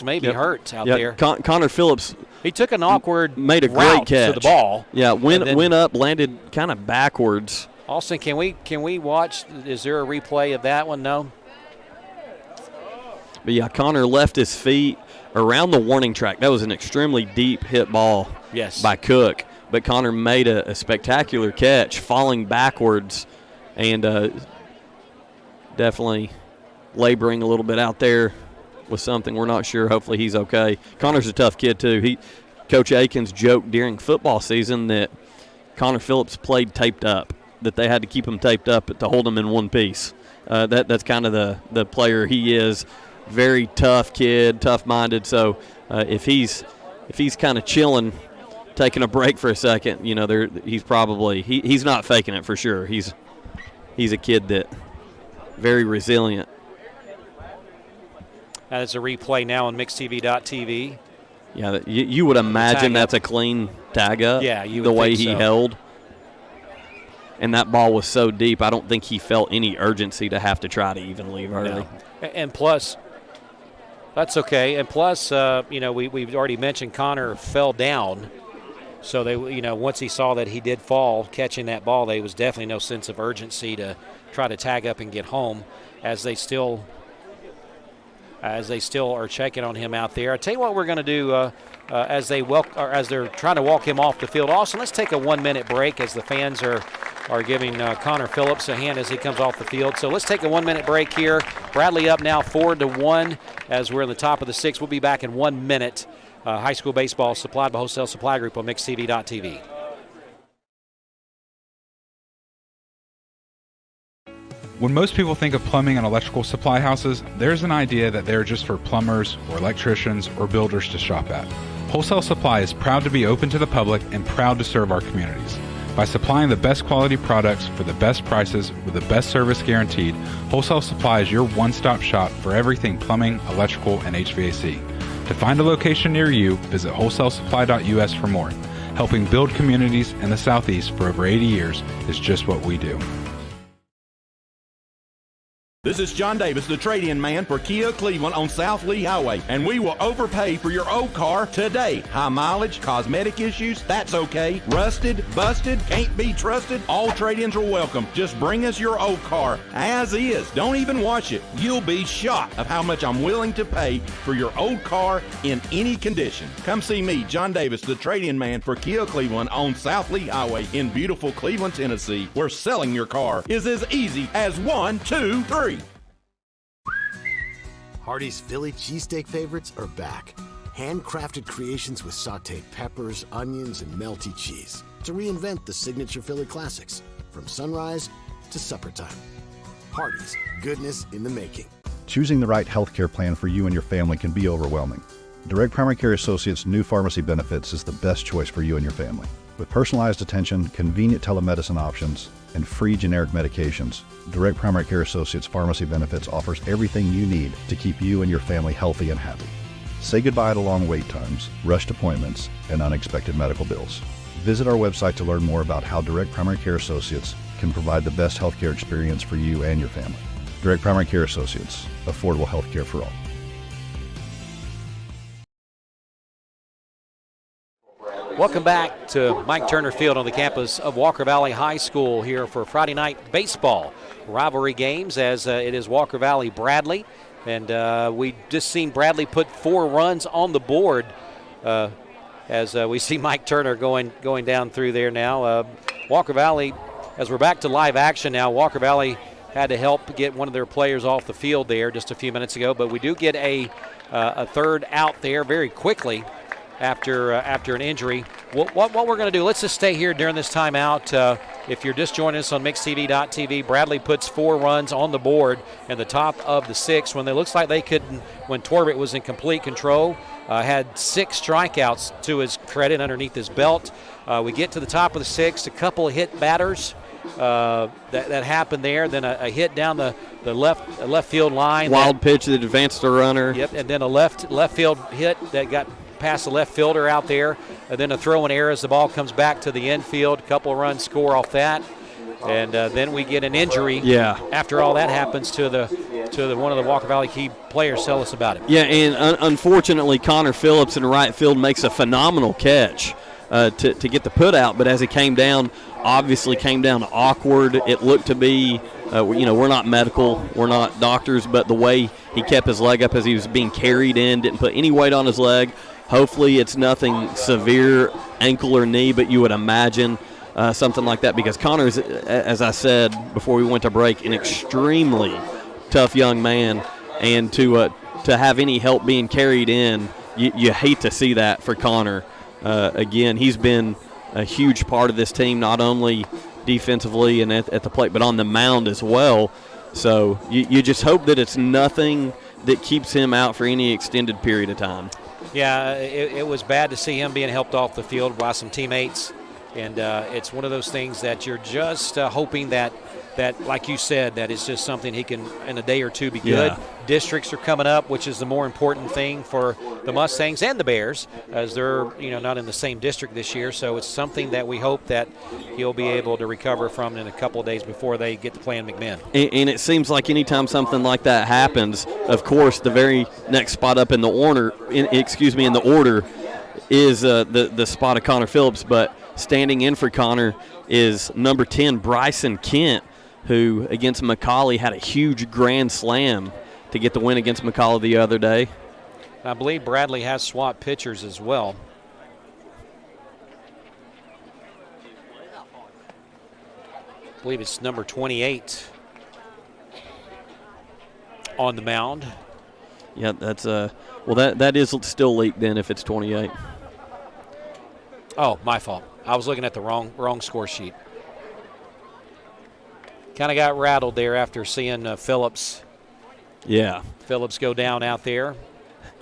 may be hurt out there. Connor Phillips. He took an awkward made a great catch to the ball. Yeah, went up, landed kind of backwards. Austin, can we watch? Is there a replay of that one? No. But yeah, Connor left his feet around the warning track. That was an extremely deep hit ball. Yes. By Cook. But Connor made a spectacular catch, falling backwards, and definitely laboring a little bit out there with something. We're not sure. Hopefully he's okay. Connor's a tough kid too. Coach Akins joked during football season that Connor Phillips played taped up, that they had to keep him taped up to hold him in one piece. That's kind of the player he is. Very tough kid, tough-minded. So if he's kind of chilling, taking a break for a second, he's probably he's not faking it for sure. He's a kid that very resilient. That is a replay now on mixtv.tv. Yeah, you would imagine that's a clean tag up. Yeah, you would the way think he so. held. And that ball was so deep, I don't think he felt any urgency to have to try to even leave early. No. And plus, that's okay. And plus, we've already mentioned Connor fell down. So they, once he saw that he did fall catching that ball, there was definitely no sense of urgency to try to tag up and get home, as they still are checking on him out there. I tell you what we're going to do as they're trying to walk him off the field. Austin, let's take a 1-minute break as the fans are giving Connor Phillips a hand as he comes off the field. So let's take a 1-minute break here. Bradley up now 4-1 as we're in the top of the 6th. We'll be back in 1 minute. High school baseball supplied by Wholesale Supply Group on mixtv.tv. When most people think of plumbing and electrical supply houses, there's an idea that they're just for plumbers or electricians or builders to shop at. Wholesale Supply is proud to be open to the public and proud to serve our communities. By supplying the best quality products for the best prices with the best service guaranteed, Wholesale Supply is your one-stop shop for everything plumbing, electrical, and HVAC. To find a location near you, visit wholesalesupply.us for more. Helping build communities in the Southeast for over 80 years is just what we do. This is John Davis, the trade-in man for Kia Cleveland on South Lee Highway, and we will overpay for your old car today. High mileage, cosmetic issues, that's okay. Rusted, busted, can't be trusted, all trade-ins are welcome. Just bring us your old car as is. Don't even wash it. You'll be shocked of how much I'm willing to pay for your old car in any condition. Come see me, John Davis, the trade-in man for Kia Cleveland on South Lee Highway in beautiful Cleveland, Tennessee, where selling your car is as easy as 1, 2, 3. Hardee's Philly cheesesteak favorites are back. Handcrafted creations with sauteed peppers, onions, and melty cheese to reinvent the signature Philly classics from sunrise to supper time. Hardee's, goodness in the making. Choosing the right healthcare plan for you and your family can be overwhelming. Direct Primary Care Associates' new pharmacy benefits is the best choice for you and your family. With personalized attention, convenient telemedicine options, and free generic medications, Direct Primary Care Associates Pharmacy Benefits offers everything you need to keep you and your family healthy and happy. Say goodbye to long wait times, rushed appointments, and unexpected medical bills. Visit our website to learn more about how Direct Primary Care Associates can provide the best healthcare experience for you and your family. Direct Primary Care Associates, affordable healthcare for all. Welcome back to Mike Turner Feild on the campus of Walker Valley High School here for Friday night baseball rivalry games as it is Walker Valley Bradley. And we just seen Bradley put 4 runs on the board as we see Mike Turner going down through there now. Walker Valley, as we're back to live action now, Walker Valley had to help get one of their players off the field there just a few minutes ago. But we do get a third out there very quickly after an injury. What we're going to do, let's just stay here during this timeout. If you're just joining us on MixTV.tv, Bradley puts 4 runs on the board in the top of the 6th when it looks like they couldn't, when Torbit was in complete control. Had 6 strikeouts to his credit underneath his belt. We get to the top of the 6th, a couple of hit batters that happened there, then a hit down the left field line. Wild pitch that advanced the runner. Yep, and then a left field hit that got past the left fielder out there, and then a throw in air as the ball comes back to the infield. A couple of runs score off that, and then we get an injury. Yeah. After all that happens to one of the Walker Valley key players. Tell us about it. Yeah, and unfortunately, Connor Phillips in right field makes a phenomenal catch to get the put out, but as he came down, obviously came down awkward. It looked to be, we're not medical, we're not doctors, but the way he kept his leg up as he was being carried in, didn't put any weight on his leg. Hopefully it's nothing severe, ankle or knee, but you would imagine something like that because Connor's, as I said before we went to break, an extremely tough young man, and to have any help being carried in, you hate to see that for Connor. Again, he's been a huge part of this team, not only defensively and at the plate, but on the mound as well. So you just hope that it's nothing that keeps him out for any extended period of time. Yeah, it was bad to see him being helped off the field by some teammates, and it's one of those things that you're just hoping that, like you said, that it's just something he can, in a day or two, be good. Yeah. Districts are coming up, which is the more important thing for the Mustangs and the Bears, as they're not in the same district this year. So it's something that we hope that he'll be able to recover from in a couple of days before they get to play in McMinn. And it seems like anytime something like that happens, of course, the very next spot up in the order, is the spot of Connor Phillips. But standing in for Connor is number 10, Bryson Kent, who against McCauley had a huge grand slam to get the win against McCauley the other day. I believe Bradley has swapped pitchers as well. I believe it's number 28 on the mound. Yeah, that's that is still leaked then if it's 28. Oh, my fault. I was looking at the wrong score sheet. Kind of got rattled there after seeing Phillips. Yeah. Phillips go down out there.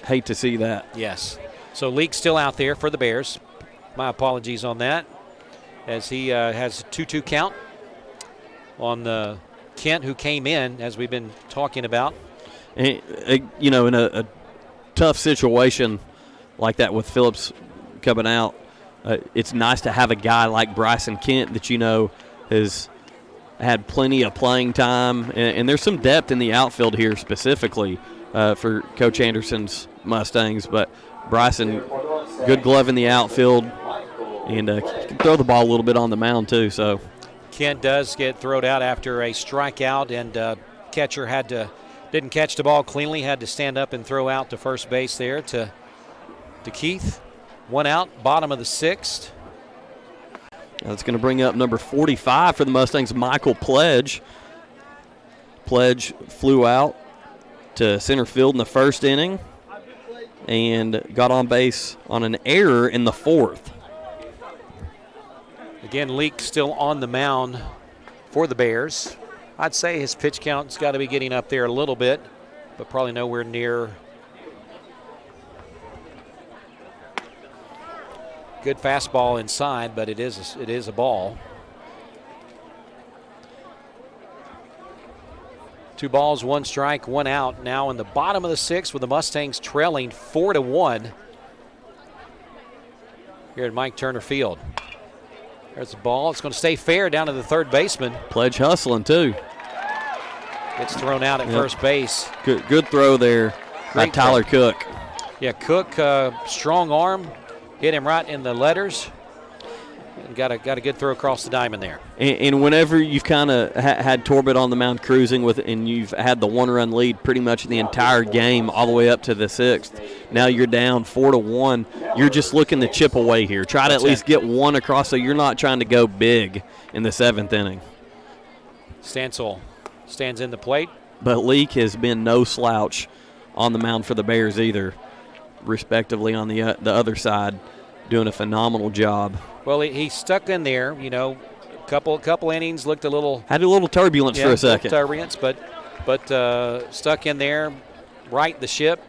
Hate to see that. Yes. So Leake's still out there for the Bears. My apologies on that, as he has a 2-2 count on Kent, who came in, as we've been talking about. And, you know, in a tough situation like that with Phillips coming out, it's nice to have a guy like Bryson Kent that you know has had plenty of playing time, and there's some depth in the outfield here specifically for Coach Anderson's Mustangs. But Bryson, good glove in the outfield, and can throw the ball a little bit on the mound too. So Kent does get thrown out after a strikeout, and catcher didn't catch the ball cleanly, had to stand up and throw out to first base there to Keith. 1 out, bottom of the 6th. That's going to bring up number 45 for the Mustangs, Michael Pledge. Pledge flew out to center field in the first inning and got on base on an error in the 4th. Again, Leake still on the mound for the Bears. I'd say his pitch count's got to be getting up there a little bit, but probably nowhere near. Good fastball inside, but it is a ball. 2 balls, 1 strike, 1 out. Now in the bottom of the 6th with the Mustangs trailing 4-1 here at Mike Turner Field. There's the ball. It's going to stay fair down to the third baseman. Pledge hustling too. It's thrown out at first base. Good throw there by Tyler Cook. Yeah, Cook, strong arm. Hit him right in the letters. And got a good throw across the diamond there. And whenever you've kind of had Torbit on the mound cruising with, and you've had the 1-run lead pretty much the entire game all the way up to the 6th, now you're down 4-1. You're just looking to chip away here. Try to at least get 1 across, so you're not trying to go big in the 7th inning. Stansel stands in the plate. But Leake has been no slouch on the mound for the Bears either, respectively on the other side, doing a phenomenal job. Well, he stuck in there, you know, couple innings, looked a little. Had a little turbulence for a second. Turbulence, but stuck in there, right the ship,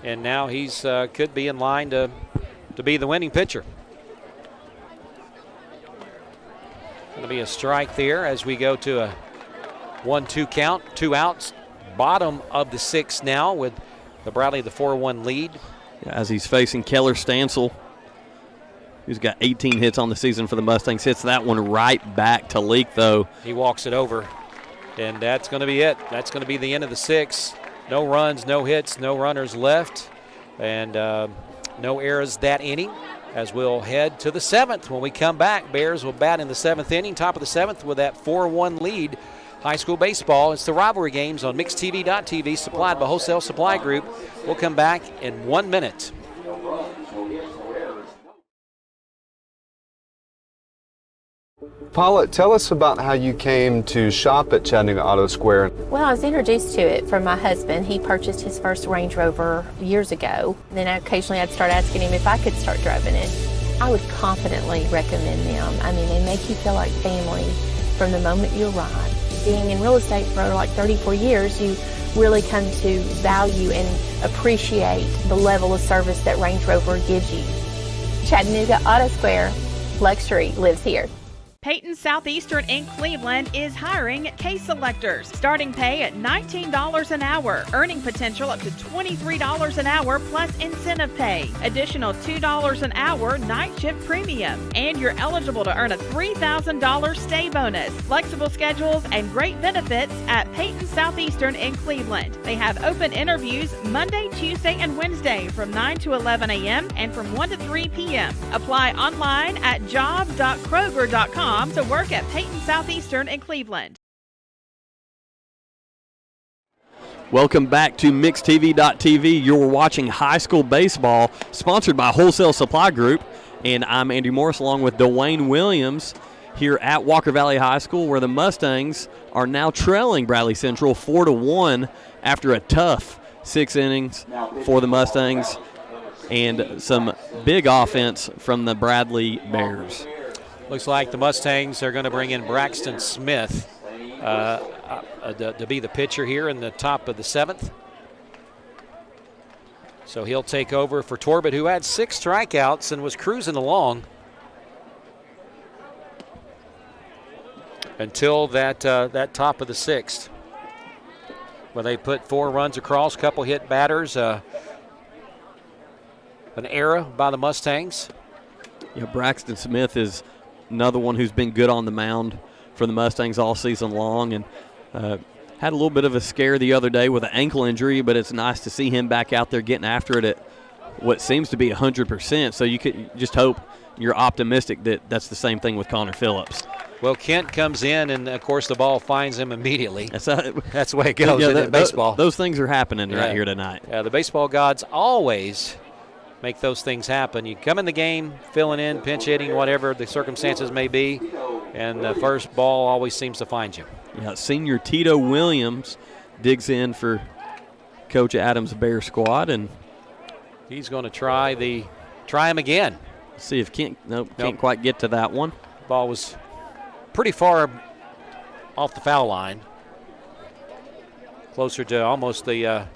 and now he's could be in line to be the winning pitcher. Going to be a strike there as we go to a 1-2 count, 2 outs, bottom of the 6th now with the Bradley the 4-1 lead. As he's facing Keller Stansel, who's got 18 hits on the season for the Mustangs. Hits that one right back to Leake, though. He walks it over, and that's going to be it. That's going to be the end of the 6th. No runs, no hits, no runners left, and no errors that inning, as we'll head to the 7th. When we come back, Bears will bat in the 7th inning, top of the 7th with that 4-1 lead. High school baseball. It's the Rivalry games on MixedTV.tv, supplied by Wholesale Supply Group. We'll come back in 1 minute. Paula, tell us about how you came to shop at Chattanooga Auto Square. Well, I was introduced to it from my husband. He purchased his first Range Rover years ago. Then occasionally I'd start asking him if I could start driving it. I would confidently recommend them. I mean, they make you feel like family from the moment you arrive. Being in real estate for like 34 years, you really come to value and appreciate the level of service that Range Rover gives you. Chattanooga Auto Square, luxury lives here. Peyton Southeastern in Cleveland is hiring case selectors. Starting pay at $19 an hour. Earning potential up to $23 an hour plus incentive pay. Additional $2 an hour night shift premium. And you're eligible to earn a $3,000 stay bonus. Flexible schedules and great benefits at Peyton Southeastern in Cleveland. They have open interviews Monday, Tuesday, and Wednesday from 9 to 11 a.m. and from 1 to 3 p.m. Apply online at job.kroger.com to work at Peyton Southeastern in Cleveland. Welcome back to MixedTV.tv. You're watching high school baseball, sponsored by Wholesale Supply Group, and I'm Andy Morris along with Dwayne Williams here at Walker Valley High School, where the Mustangs are now trailing Bradley Central 4-1 after a tough 6 innings for the Mustangs and some big offense from the Bradley Bears. Looks like the Mustangs are going to bring in Braxton Smith to be the pitcher here in the top of the 7th. So he'll take over for Torbit, who had 6 strikeouts and was cruising along until that top of the 6th, where they put 4 runs across, couple hit batters, an error by the Mustangs. Yeah, Braxton Smith is another one who's been good on the mound for the Mustangs all season long, and had a little bit of a scare the other day with an ankle injury, but it's nice to see him back out there getting after it at what seems to be 100%. So you could just hope, you're optimistic that that's the same thing with Connor Phillips. Well, Kent comes in, and, of course, the ball finds him immediately. That's the way it goes in baseball. Those things are happening right here tonight. The baseball gods always make those things happen. You come in the game, filling in, pinch hitting, whatever the circumstances may be, and the first ball always seems to find you. Yeah, senior Tito Williams digs in for Coach Adams' Bear squad, and he's going to try him again. See if can't quite get to that one. Ball was pretty far off the foul line, closer to almost the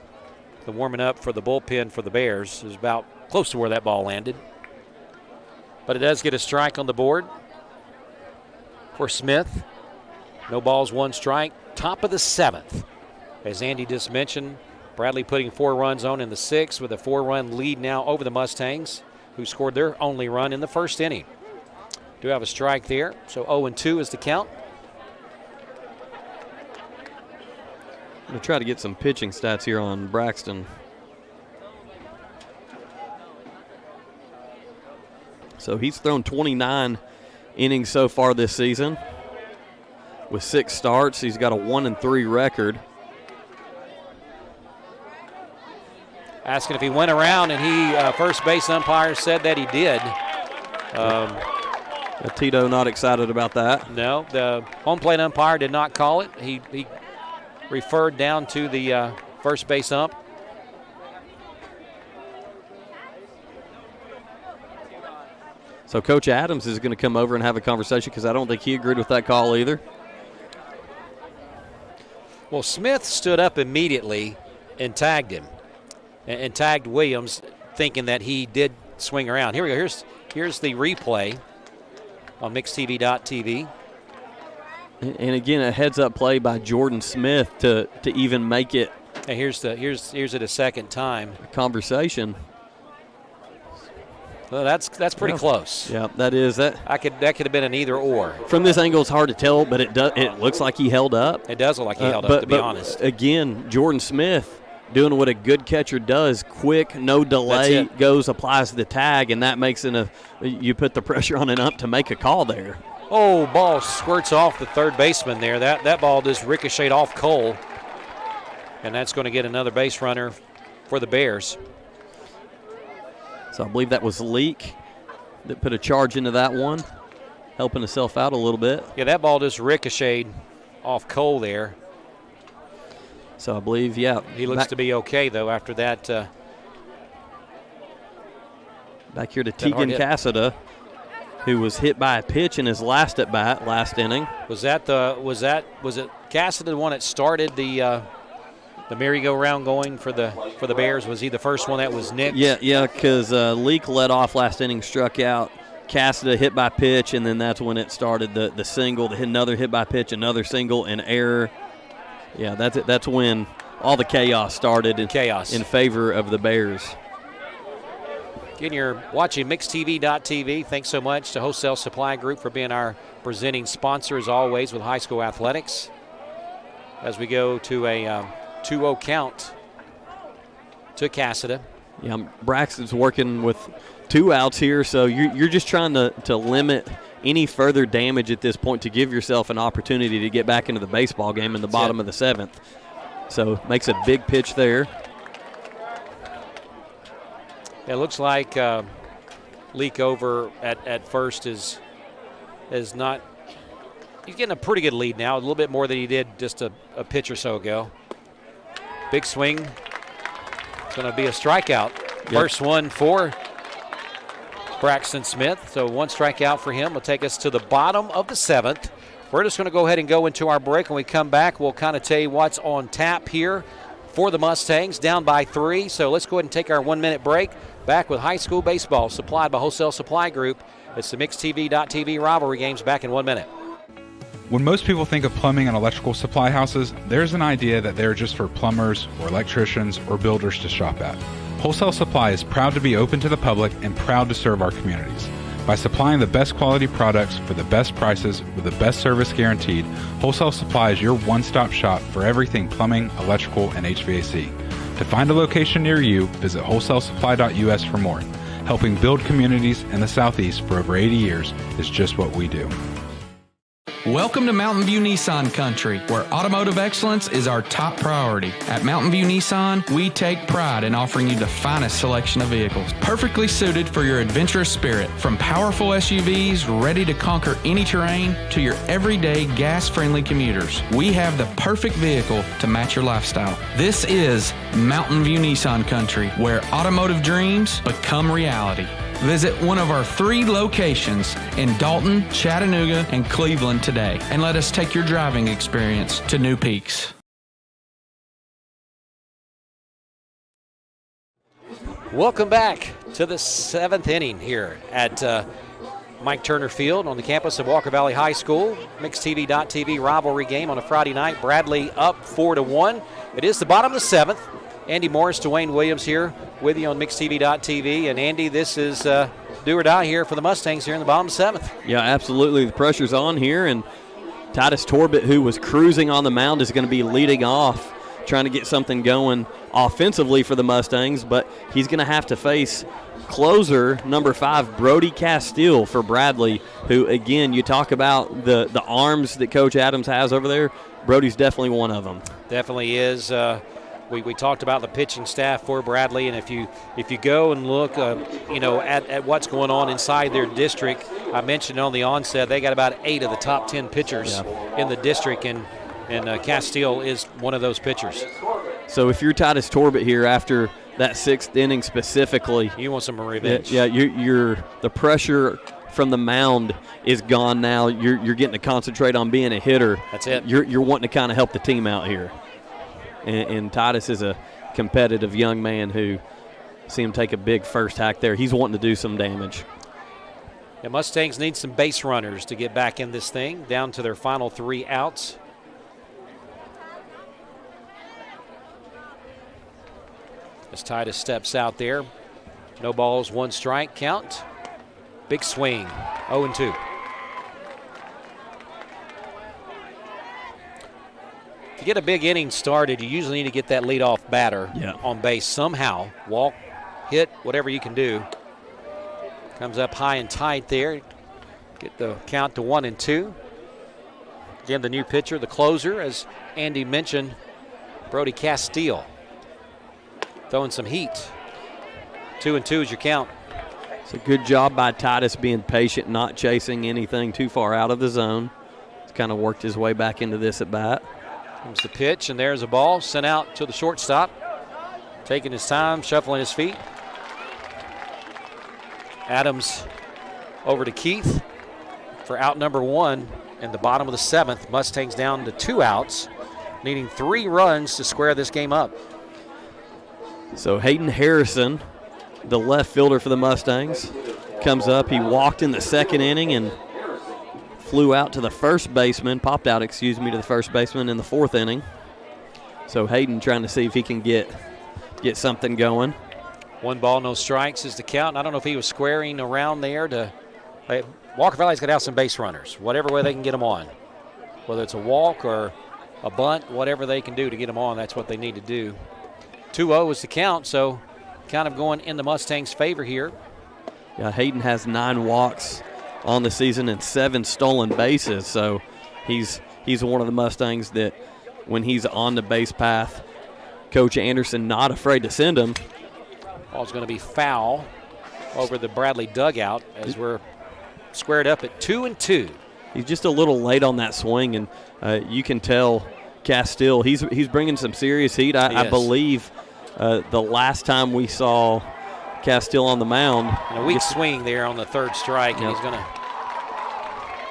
warming up for the bullpen for the Bears. Is about close to where that ball landed, but it does get a strike on the board for Smith. No balls, 1 strike. Top of the 7th. As Andy just mentioned, Bradley putting 4 runs on in the 6th with a 4-run lead now over the Mustangs, who scored their only run in the first inning. Do have a strike there, so 0-2 is the count. I'm going to try to get some pitching stats here on Braxton. So he's thrown 29 innings so far this season. With 6 starts, he's got a 1-3 record. Asking if he went around, and first base umpire said that he did. Tito not excited about that. No, the home plate umpire did not call it. He referred down to the first base ump. So Coach Adams is going to come over and have a conversation, because I don't think he agreed with that call either. Well, Smith stood up immediately and tagged him, and tagged Williams, thinking that he did swing around. Here we go. Here's the replay on mixtv.tv. And again, a heads-up play by Jordan Smith to even make it. And here's it a second time. A conversation. Well, that's pretty close. Yeah, that is that. That could have been an either or. From this angle, it's hard to tell, but it looks like he held up. It does look like he held up, to be honest. Again, Jordan Smith doing what a good catcher does, quick, no delay, goes, applies the tag, and that makes you put the pressure on an ump to make a call there. Oh, ball squirts off the third baseman there. That ball just ricocheted off Cole, and that's going to get another base runner for the Bears. So I believe that was Leak that put a charge into that one, helping himself out a little bit. Yeah, that ball just ricocheted off Cole there. So I believe, yeah. He looks to be okay, though, after that. Back here to Tegan Cassida, who was hit by a pitch in his last at-bat, last inning. Was it Cassida the one that started the merry-go-round going for the Bears? Was he the first one that was nicked? Yeah, because Leak led off last inning, struck out. Cassida hit by pitch, and then that's when it started the single. Another hit by pitch, another single, and error. Yeah, that's it. That's when all the chaos started. In favor of the Bears. Again, you're watching mixtv.tv. Thanks so much to Wholesale Supply Group for being our presenting sponsor, as always, with high school athletics. As we go to a 2-0 count to Cassida. Yeah, Braxton's working with 2 outs here, so you're just trying to limit any further damage at this point to give yourself an opportunity to get back into the baseball game in the bottom of the 7th. So makes a big pitch there. It looks like Leak over at first is not. He's getting a pretty good lead now, a little bit more than he did just a pitch or so ago. Big swing. It's going to be a strikeout. Yep. First one for Braxton Smith. So 1 strikeout for him will take us to the bottom of the 7th. We're just going to go ahead and go into our break. When we come back, we'll kind of tell you what's on tap here for the Mustangs, down by 3. So let's go ahead and take our 1-minute break. Back with high school baseball supplied by Wholesale Supply Group. It's the MixTV.tv rivalry games back in 1 minute. When most people think of plumbing and electrical supply houses, there's an idea that they're just for plumbers or electricians or builders to shop at. Wholesale Supply is proud to be open to the public and proud to serve our communities. By supplying the best quality products for the best prices with the best service guaranteed, Wholesale Supply is your one-stop shop for everything plumbing, electrical, and HVAC. To find a location near you, visit wholesalesupply.us for more. Helping build communities in the Southeast for over 80 years is just what we do. Welcome to Mountain View Nissan Country, where automotive excellence is our top priority. At Mountain View Nissan, we take pride in offering you the finest selection of vehicles, perfectly suited for your adventurous spirit. From powerful SUVs ready to conquer any terrain to your everyday gas-friendly commuters, we have the perfect vehicle to match your lifestyle. This is Mountain View Nissan Country, where automotive dreams become reality. Visit one of our 3 locations in Dalton, Chattanooga, and Cleveland today, and let us take your driving experience to new peaks. Welcome back to the 7th inning here at Mike Turner Feild on the campus of Walker Valley High School. MixTV.tv rivalry game on a Friday night. Bradley up 4-1. It is the bottom of the 7th. Andy Morris, Dwayne Williams here with you on MixTV.tv. And Andy, this is do or die here for the Mustangs here in the bottom 7th. Yeah, absolutely. The pressure's on here, and Titus Torbit, who was cruising on the mound, is going to be leading off, trying to get something going offensively for the Mustangs, but he's going to have to face closer number 5, Brody Castile for Bradley, who, again, you talk about the arms that Coach Adams has over there. Brody's definitely one of them. Definitely is. We talked about the pitching staff for Bradley, and if you go and look, at what's going on inside their district, I mentioned on the onset they got about 8 of the top 10 pitchers in the district, and Castile is one of those pitchers. So if you're Titus Torbit here after that 6th inning specifically, you want some revenge. Yeah, you're the pressure from the mound is gone now. You're getting to concentrate on being a hitter. That's it. You're wanting to kind of help the team out here. And Titus is a competitive young man who see him take a big first hack there. He's wanting to do some damage. The Mustangs need some base runners to get back in this thing, down to their final 3 outs. As Titus steps out there. No balls, 1 strike count. Big swing, 0-2. To get a big inning started, you usually need to get that leadoff batter on base somehow. Walk, hit, whatever you can do. Comes up high and tight there. Get the count to 1-2. Again, the new pitcher, the closer, as Andy mentioned, Brody Castile. Throwing some heat. 2-2 is your count. It's a good job by Titus being patient, not chasing anything too far out of the zone. He's kind of worked his way back into this at bat. Comes the pitch, and there's a ball sent out to the shortstop. Taking his time, shuffling his feet. Adams over to Keith for out number 1 in the bottom of the 7th. Mustangs down to 2 outs, needing 3 runs to square this game up. So Hayden Harrison, the left fielder for the Mustangs, comes up. He walked in the 2nd inning and flew out to the first baseman, popped out, to the first baseman in the 4th inning. So Hayden trying to see if he can get something going. 1 ball, no strikes is the count. I don't know if he was squaring around there to Walker Valley's got to have some base runners, whatever way they can get them on. Whether it's a walk or a bunt, whatever they can do to get them on, that's what they need to do. 2-0 is the count, so kind of going in the Mustangs' favor here. Yeah, Hayden has 9 walks on the season and 7 stolen bases, so he's one of the Mustangs that when he's on the base path, Coach Anderson not afraid to send him. Ball's going to be foul over the Bradley dugout as we're squared up at 2-2. He's just a little late on that swing, and you can tell Castile, he's bringing some serious heat. I believe the last time we saw Castile on the mound. And a weak swing there on the 3rd strike, and he's going to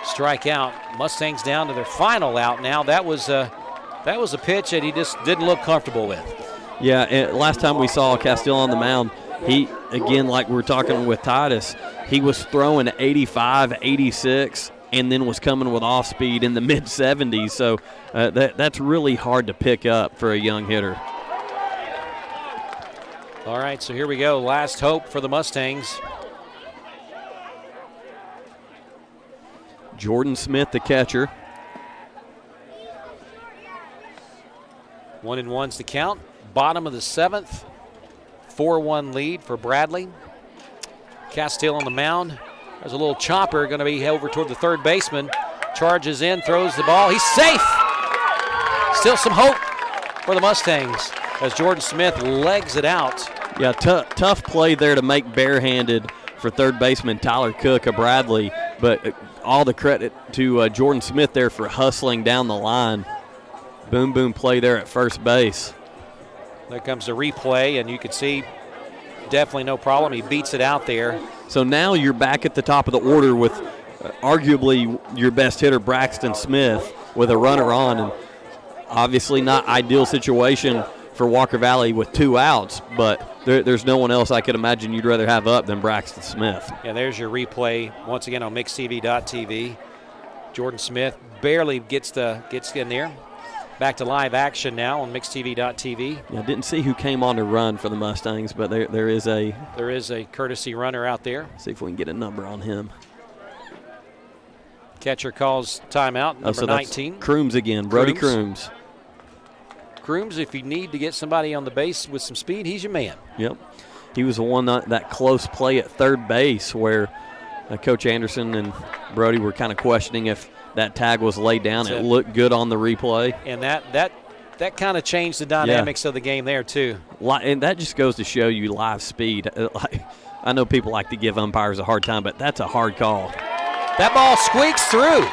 strike out. Mustangs down to their final out now. That was a pitch that he just didn't look comfortable with. Yeah, and last time we saw Castile on the mound, he, again, like we were talking with Titus, he was throwing 85, 86, and then was coming with off speed in the mid-70s. So that's really hard to pick up for a young hitter. All right, so here we go. Last hope for the Mustangs. Jordan Smith, the catcher. 1-1's the count. Bottom of the 7th. 4-1 lead for Bradley. Castile on the mound. There's a little chopper going to be over toward the third baseman. Charges in, throws the ball. He's safe. Still some hope for the Mustangs as Jordan Smith legs it out. Yeah, tough play there to make barehanded for third baseman Tyler Cook of Bradley, but all the credit to Jordan Smith there for hustling down the line. Boom, boom play there at first base. There comes the replay, and you can see definitely no problem. He beats it out there. So now you're back at the top of the order with arguably your best hitter, Braxton Smith, with a runner on. And obviously not ideal situation for Walker Valley with 2 outs, but there's no one else I could imagine you'd rather have up than Braxton Smith. Yeah, there's your replay once again on mixtv.tv. Jordan Smith barely gets in there. Back to live action now on mixtv.tv. Yeah, didn't see who came on to run for the Mustangs, but there is a courtesy runner out there. See if we can get a number on him. Catcher calls timeout, number 19. Crooms again, Brody Crooms. Crooms, if you need to get somebody on the base with some speed, he's your man. Yep. He was the one that close play at third base where Coach Anderson and Brody were kind of questioning if that tag was laid down. It looked good on the replay. And that kind of changed the dynamics of the game there, too. And that just goes to show you live speed. I know people like to give umpires a hard time, but that's a hard call. That ball squeaks through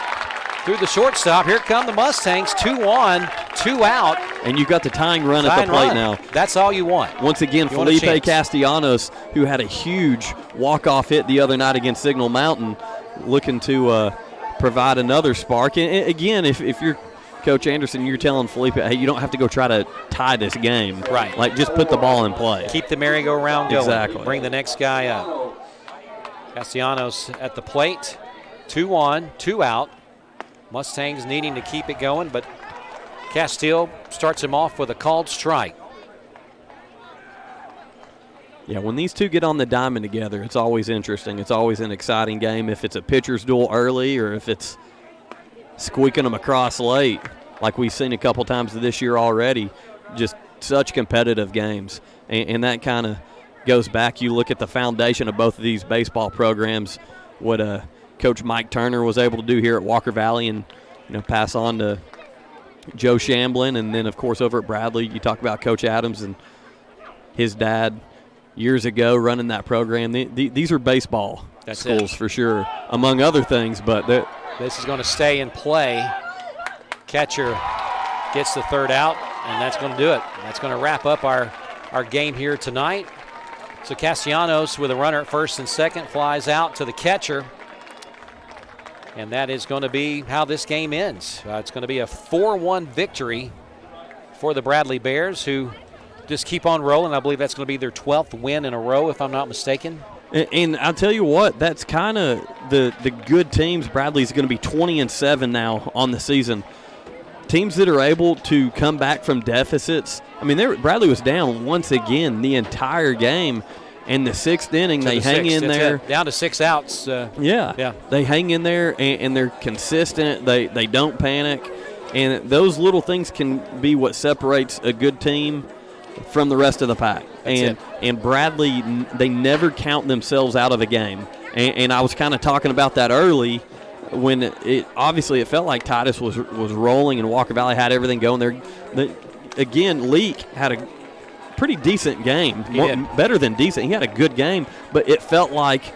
the shortstop. Here come the Mustangs, 2-1, 2 out. And you've got the tying run at the plate now. That's all you want. Once again, Felipe Castellanos, who had a huge walk-off hit the other night against Signal Mountain, looking to provide another spark. And again, if you're Coach Anderson, you're telling Felipe, hey, you don't have to go try to tie this game. Right. Like, just put the ball in play. Keep the merry-go-round going. Exactly. Bring the next guy up. Castellanos at the plate. 2-1, 2 out. Mustangs needing to keep it going, but Castile starts him off with a called strike. Yeah, when these two get on the diamond together, it's always interesting. It's always an exciting game if it's a pitcher's duel early or if it's squeaking them across late, like we've seen a couple times this year already. Just such competitive games. And that kind of goes back. You look at the foundation of both of these baseball programs, what Coach Mike Turner was able to do here at Walker Valley and pass on to Joe Shamblin. And then, of course, over at Bradley, you talk about Coach Adams and his dad years ago running that program. These are baseball schools for sure, among other things. But this is going to stay in play. Catcher gets the third out, and that's going to do it. That's going to wrap up our game here tonight. So Castellanos with a runner at first and second flies out to the catcher. And that is going to be how this game ends. It's going to be a 4-1 victory for the Bradley Bears, who just keep on rolling. I believe that's going to be their 12th win in a row, if I'm not mistaken. And I'll tell you what, that's kind of the good teams. Bradley's going to be 20-7 now on the season. Teams that are able to come back from deficits. I mean, Bradley was down once again the entire game. In the 6th inning, they hang in there. Down to 6 outs. Yeah. They hang in there, and they're consistent. They don't panic. And those little things can be what separates a good team from the rest of the pack. And Bradley, they never count themselves out of a game. And I was kind of talking about that early when it felt like Titus was rolling and Walker Valley had everything going there. Again, Leak had a pretty decent game, better than decent. He had a good game, but it felt like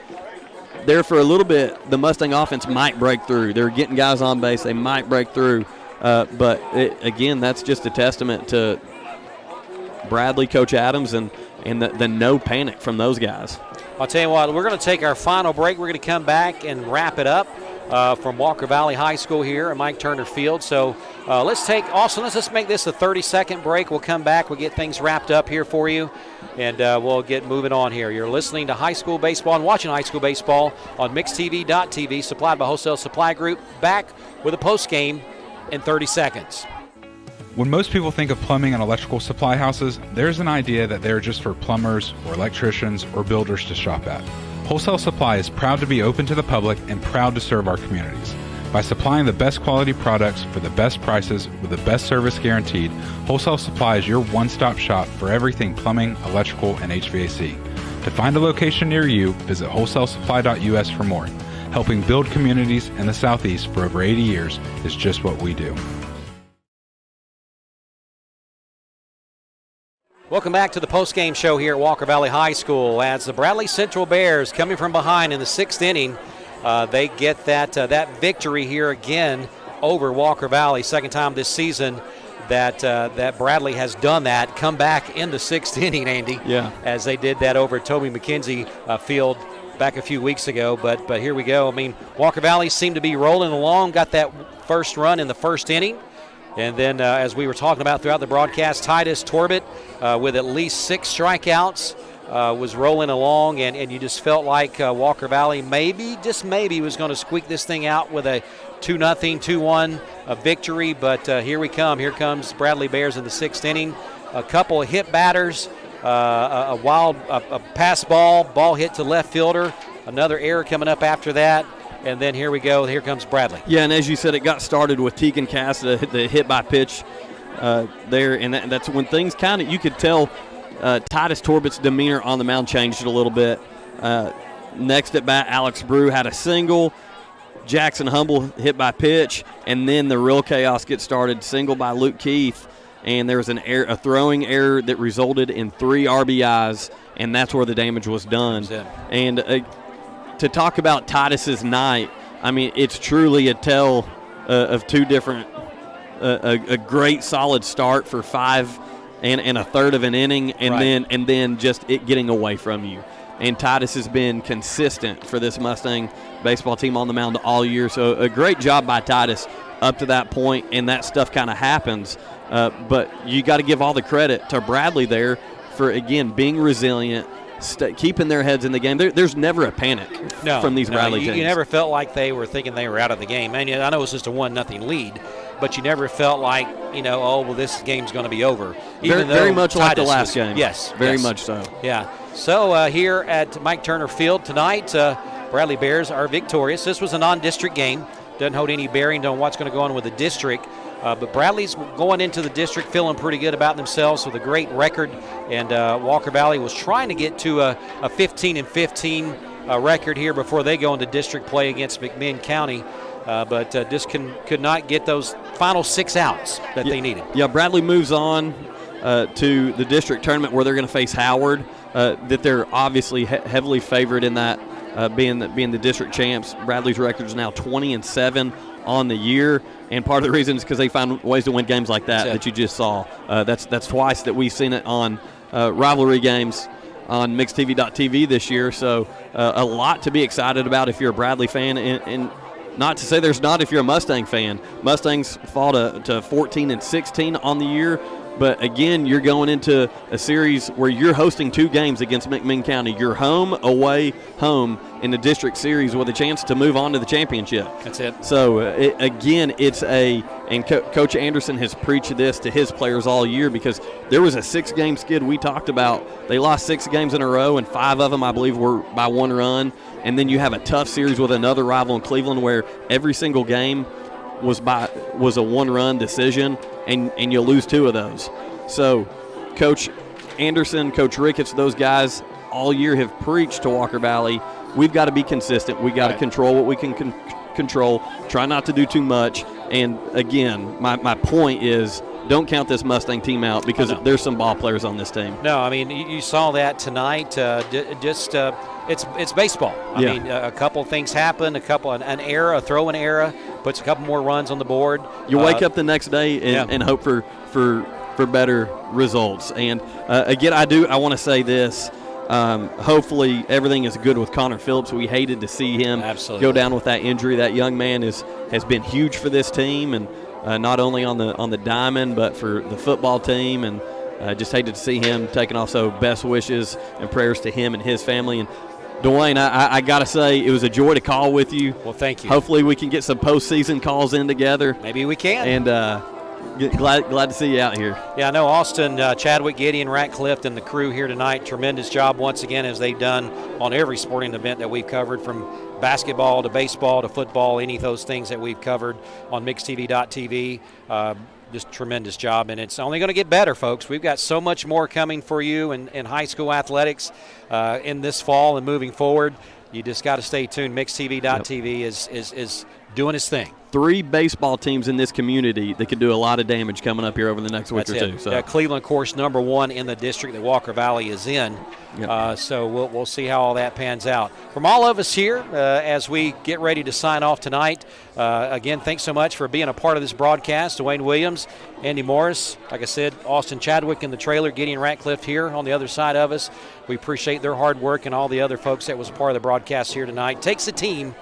there for a little bit the Mustang offense might break through. They're getting guys on base. They might break through. But again, that's just a testament to Bradley, Coach Adams, and the no panic from those guys. I'll tell you what, we're going to take our final break. We're going to come back and wrap it up. from Walker Valley High School here at Mike Turner Feild. So let's make this a 30-second break. We'll come back. We'll get things wrapped up here for you, and we'll get moving on here. You're listening to high school baseball and watching high school baseball on MixTV.tv, supplied by Wholesale Supply Group. Back with a post game in 30 seconds. When most people think of plumbing and electrical supply houses, there's an idea that they're just for plumbers or electricians or builders to shop at. Wholesale Supply is proud to be open to the public and proud to serve our communities. By supplying the best quality products for the best prices with the best service guaranteed, Wholesale Supply is your one-stop shop for everything plumbing, electrical, and HVAC. To find a location near you, visit wholesalesupply.us for more. Helping build communities in the Southeast for over 80 years is just what we do. Welcome back to the post-game show here at Walker Valley High School as the Bradley Central Bears, coming from behind in the 6th inning, they get that victory here again over Walker Valley. Second time this season that Bradley has done that, come back in the 6th inning, Andy. Yeah. As they did that over Toby McKenzie Field back a few weeks ago. But here we go. I mean, Walker Valley seemed to be rolling along, got that first run in the 1st inning. And then, as we were talking about throughout the broadcast, Titus Torbit with at least 6 strikeouts was rolling along, and you just felt like Walker Valley just maybe was going to squeak this thing out with a 2-0, 2-1 victory. But here we come. Here comes Bradley Bears in the 6th inning. A couple of hit batters, a pass ball hit to left fielder, another error coming up after that. And then here we go. Here comes Bradley. Yeah, and as you said, it got started with Tegan Cass, the hit by pitch there, and that's when things kind of, you could tell Titus Torbit's demeanor on the mound changed a little bit. Next at bat, Alex Brew had a single. Jackson Humble hit by pitch, and then the real chaos gets started. Single by Luke Keith, and there was a throwing error that resulted in 3 RBIs, and that's where the damage was done. And to talk about Titus's night, I mean, it's truly a tale of 2 different, a great solid start for 5 and a third of an inning, and then just it getting away from you. And Titus has been consistent for this Mustang baseball team on the mound all year. So a great job by Titus up to that point, and that stuff kind of happens. But you got to give all the credit to Bradley there for, again, being resilient, keeping their heads in the game. There's never a panic from these Bradley teams. You never felt like they were thinking they were out of the game. And I know it was just a 1-0 lead, but you never felt like, this game's going to be over. Very much like the last game. Yes. Very much so. Yeah. So here at Mike Turner Feild tonight, Bradley Bears are victorious. This was a non-district game. Doesn't hold any bearing on what's going to go on with the district. But Bradley's going into the district feeling pretty good about themselves with a great record. And Walker Valley was trying to get to a 15-15 record here before they go into district play against McMinn County. But just could not get those final 6 outs that they needed. Yeah, Bradley moves on to the district tournament where they're going to face Howard. That they're obviously heavily favored in that, being the district champs. Bradley's record is now 20-7 on the year, and part of the reason is because they find ways to win games like that you just saw. That's twice that we've seen it on rivalry games on MixTV.tv this year. So a lot to be excited about if you're a Bradley fan, and not to say there's not if you're a Mustang fan. Mustangs fall to 14-16 on the year. But, again, you're going into a series where you're hosting 2 games against McMinn County. You're home, away, home in the district series with a chance to move on to the championship. That's it. So, Coach Anderson has preached this to his players all year, because there was a 6-game skid we talked about. They lost 6 games in a row, and 5 of them, I believe, were by 1 run. And then you have a tough series with another rival in Cleveland where every single game was a 1-run decision, and you'll lose 2 of those. So Coach Anderson, Coach Ricketts, those guys all year have preached to Walker Valley, we've got to be consistent. We've got to control what we can control, try not to do too much. And, again, my point is, don't count this Mustang team out, because there's some ball players on this team. No, I mean, you saw that tonight. It's baseball. I mean, a couple things happen, an error, a throw-in error, puts a couple more runs on the board. You wake up the next day and hope for better results. And, again, I want to say this. Hopefully everything is good with Connor Phillips. We hated to see him go down with that injury. That young man has been huge for this team, and not only on the diamond but for the football team, and just hated to see him taking off. So best wishes and prayers to him and his family. And Dwayne, I got to say, it was a joy to call with you. Well, thank you. Hopefully we can get some postseason calls in together. Maybe we can. And glad to see you out here. Yeah, I know Austin, Chadwick, Gideon, Ratcliffe, and the crew here tonight. Tremendous job once again, as they've done on every sporting event that we've covered, from basketball to baseball to football, any of those things that we've covered on MixTV.tv. Just tremendous job, and it's only going to get better, folks. We've got so much more coming for you in high school athletics in this fall and moving forward. You just got to stay tuned. MixTV.tv is doing its thing. 3 baseball teams in this community that could do a lot of damage coming up here over the next week or two. So Cleveland, of course, #1 in the district that Walker Valley is in. Yep. So we'll see how all that pans out. From all of us here, as we get ready to sign off tonight, again, thanks so much for being a part of this broadcast. Dwayne Williams, Andy Morris, like I said, Austin Chadwick in the trailer, Gideon Ratcliffe here on the other side of us. We appreciate their hard work, and all the other folks that was part of the broadcast here tonight. Takes a team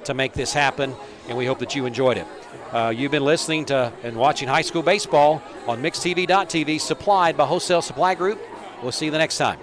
to make this happen, and we hope that you enjoyed it. You've been listening to and watching high school baseball on MixTV.tv, supplied by Wholesale Supply Group. We'll see you the next time.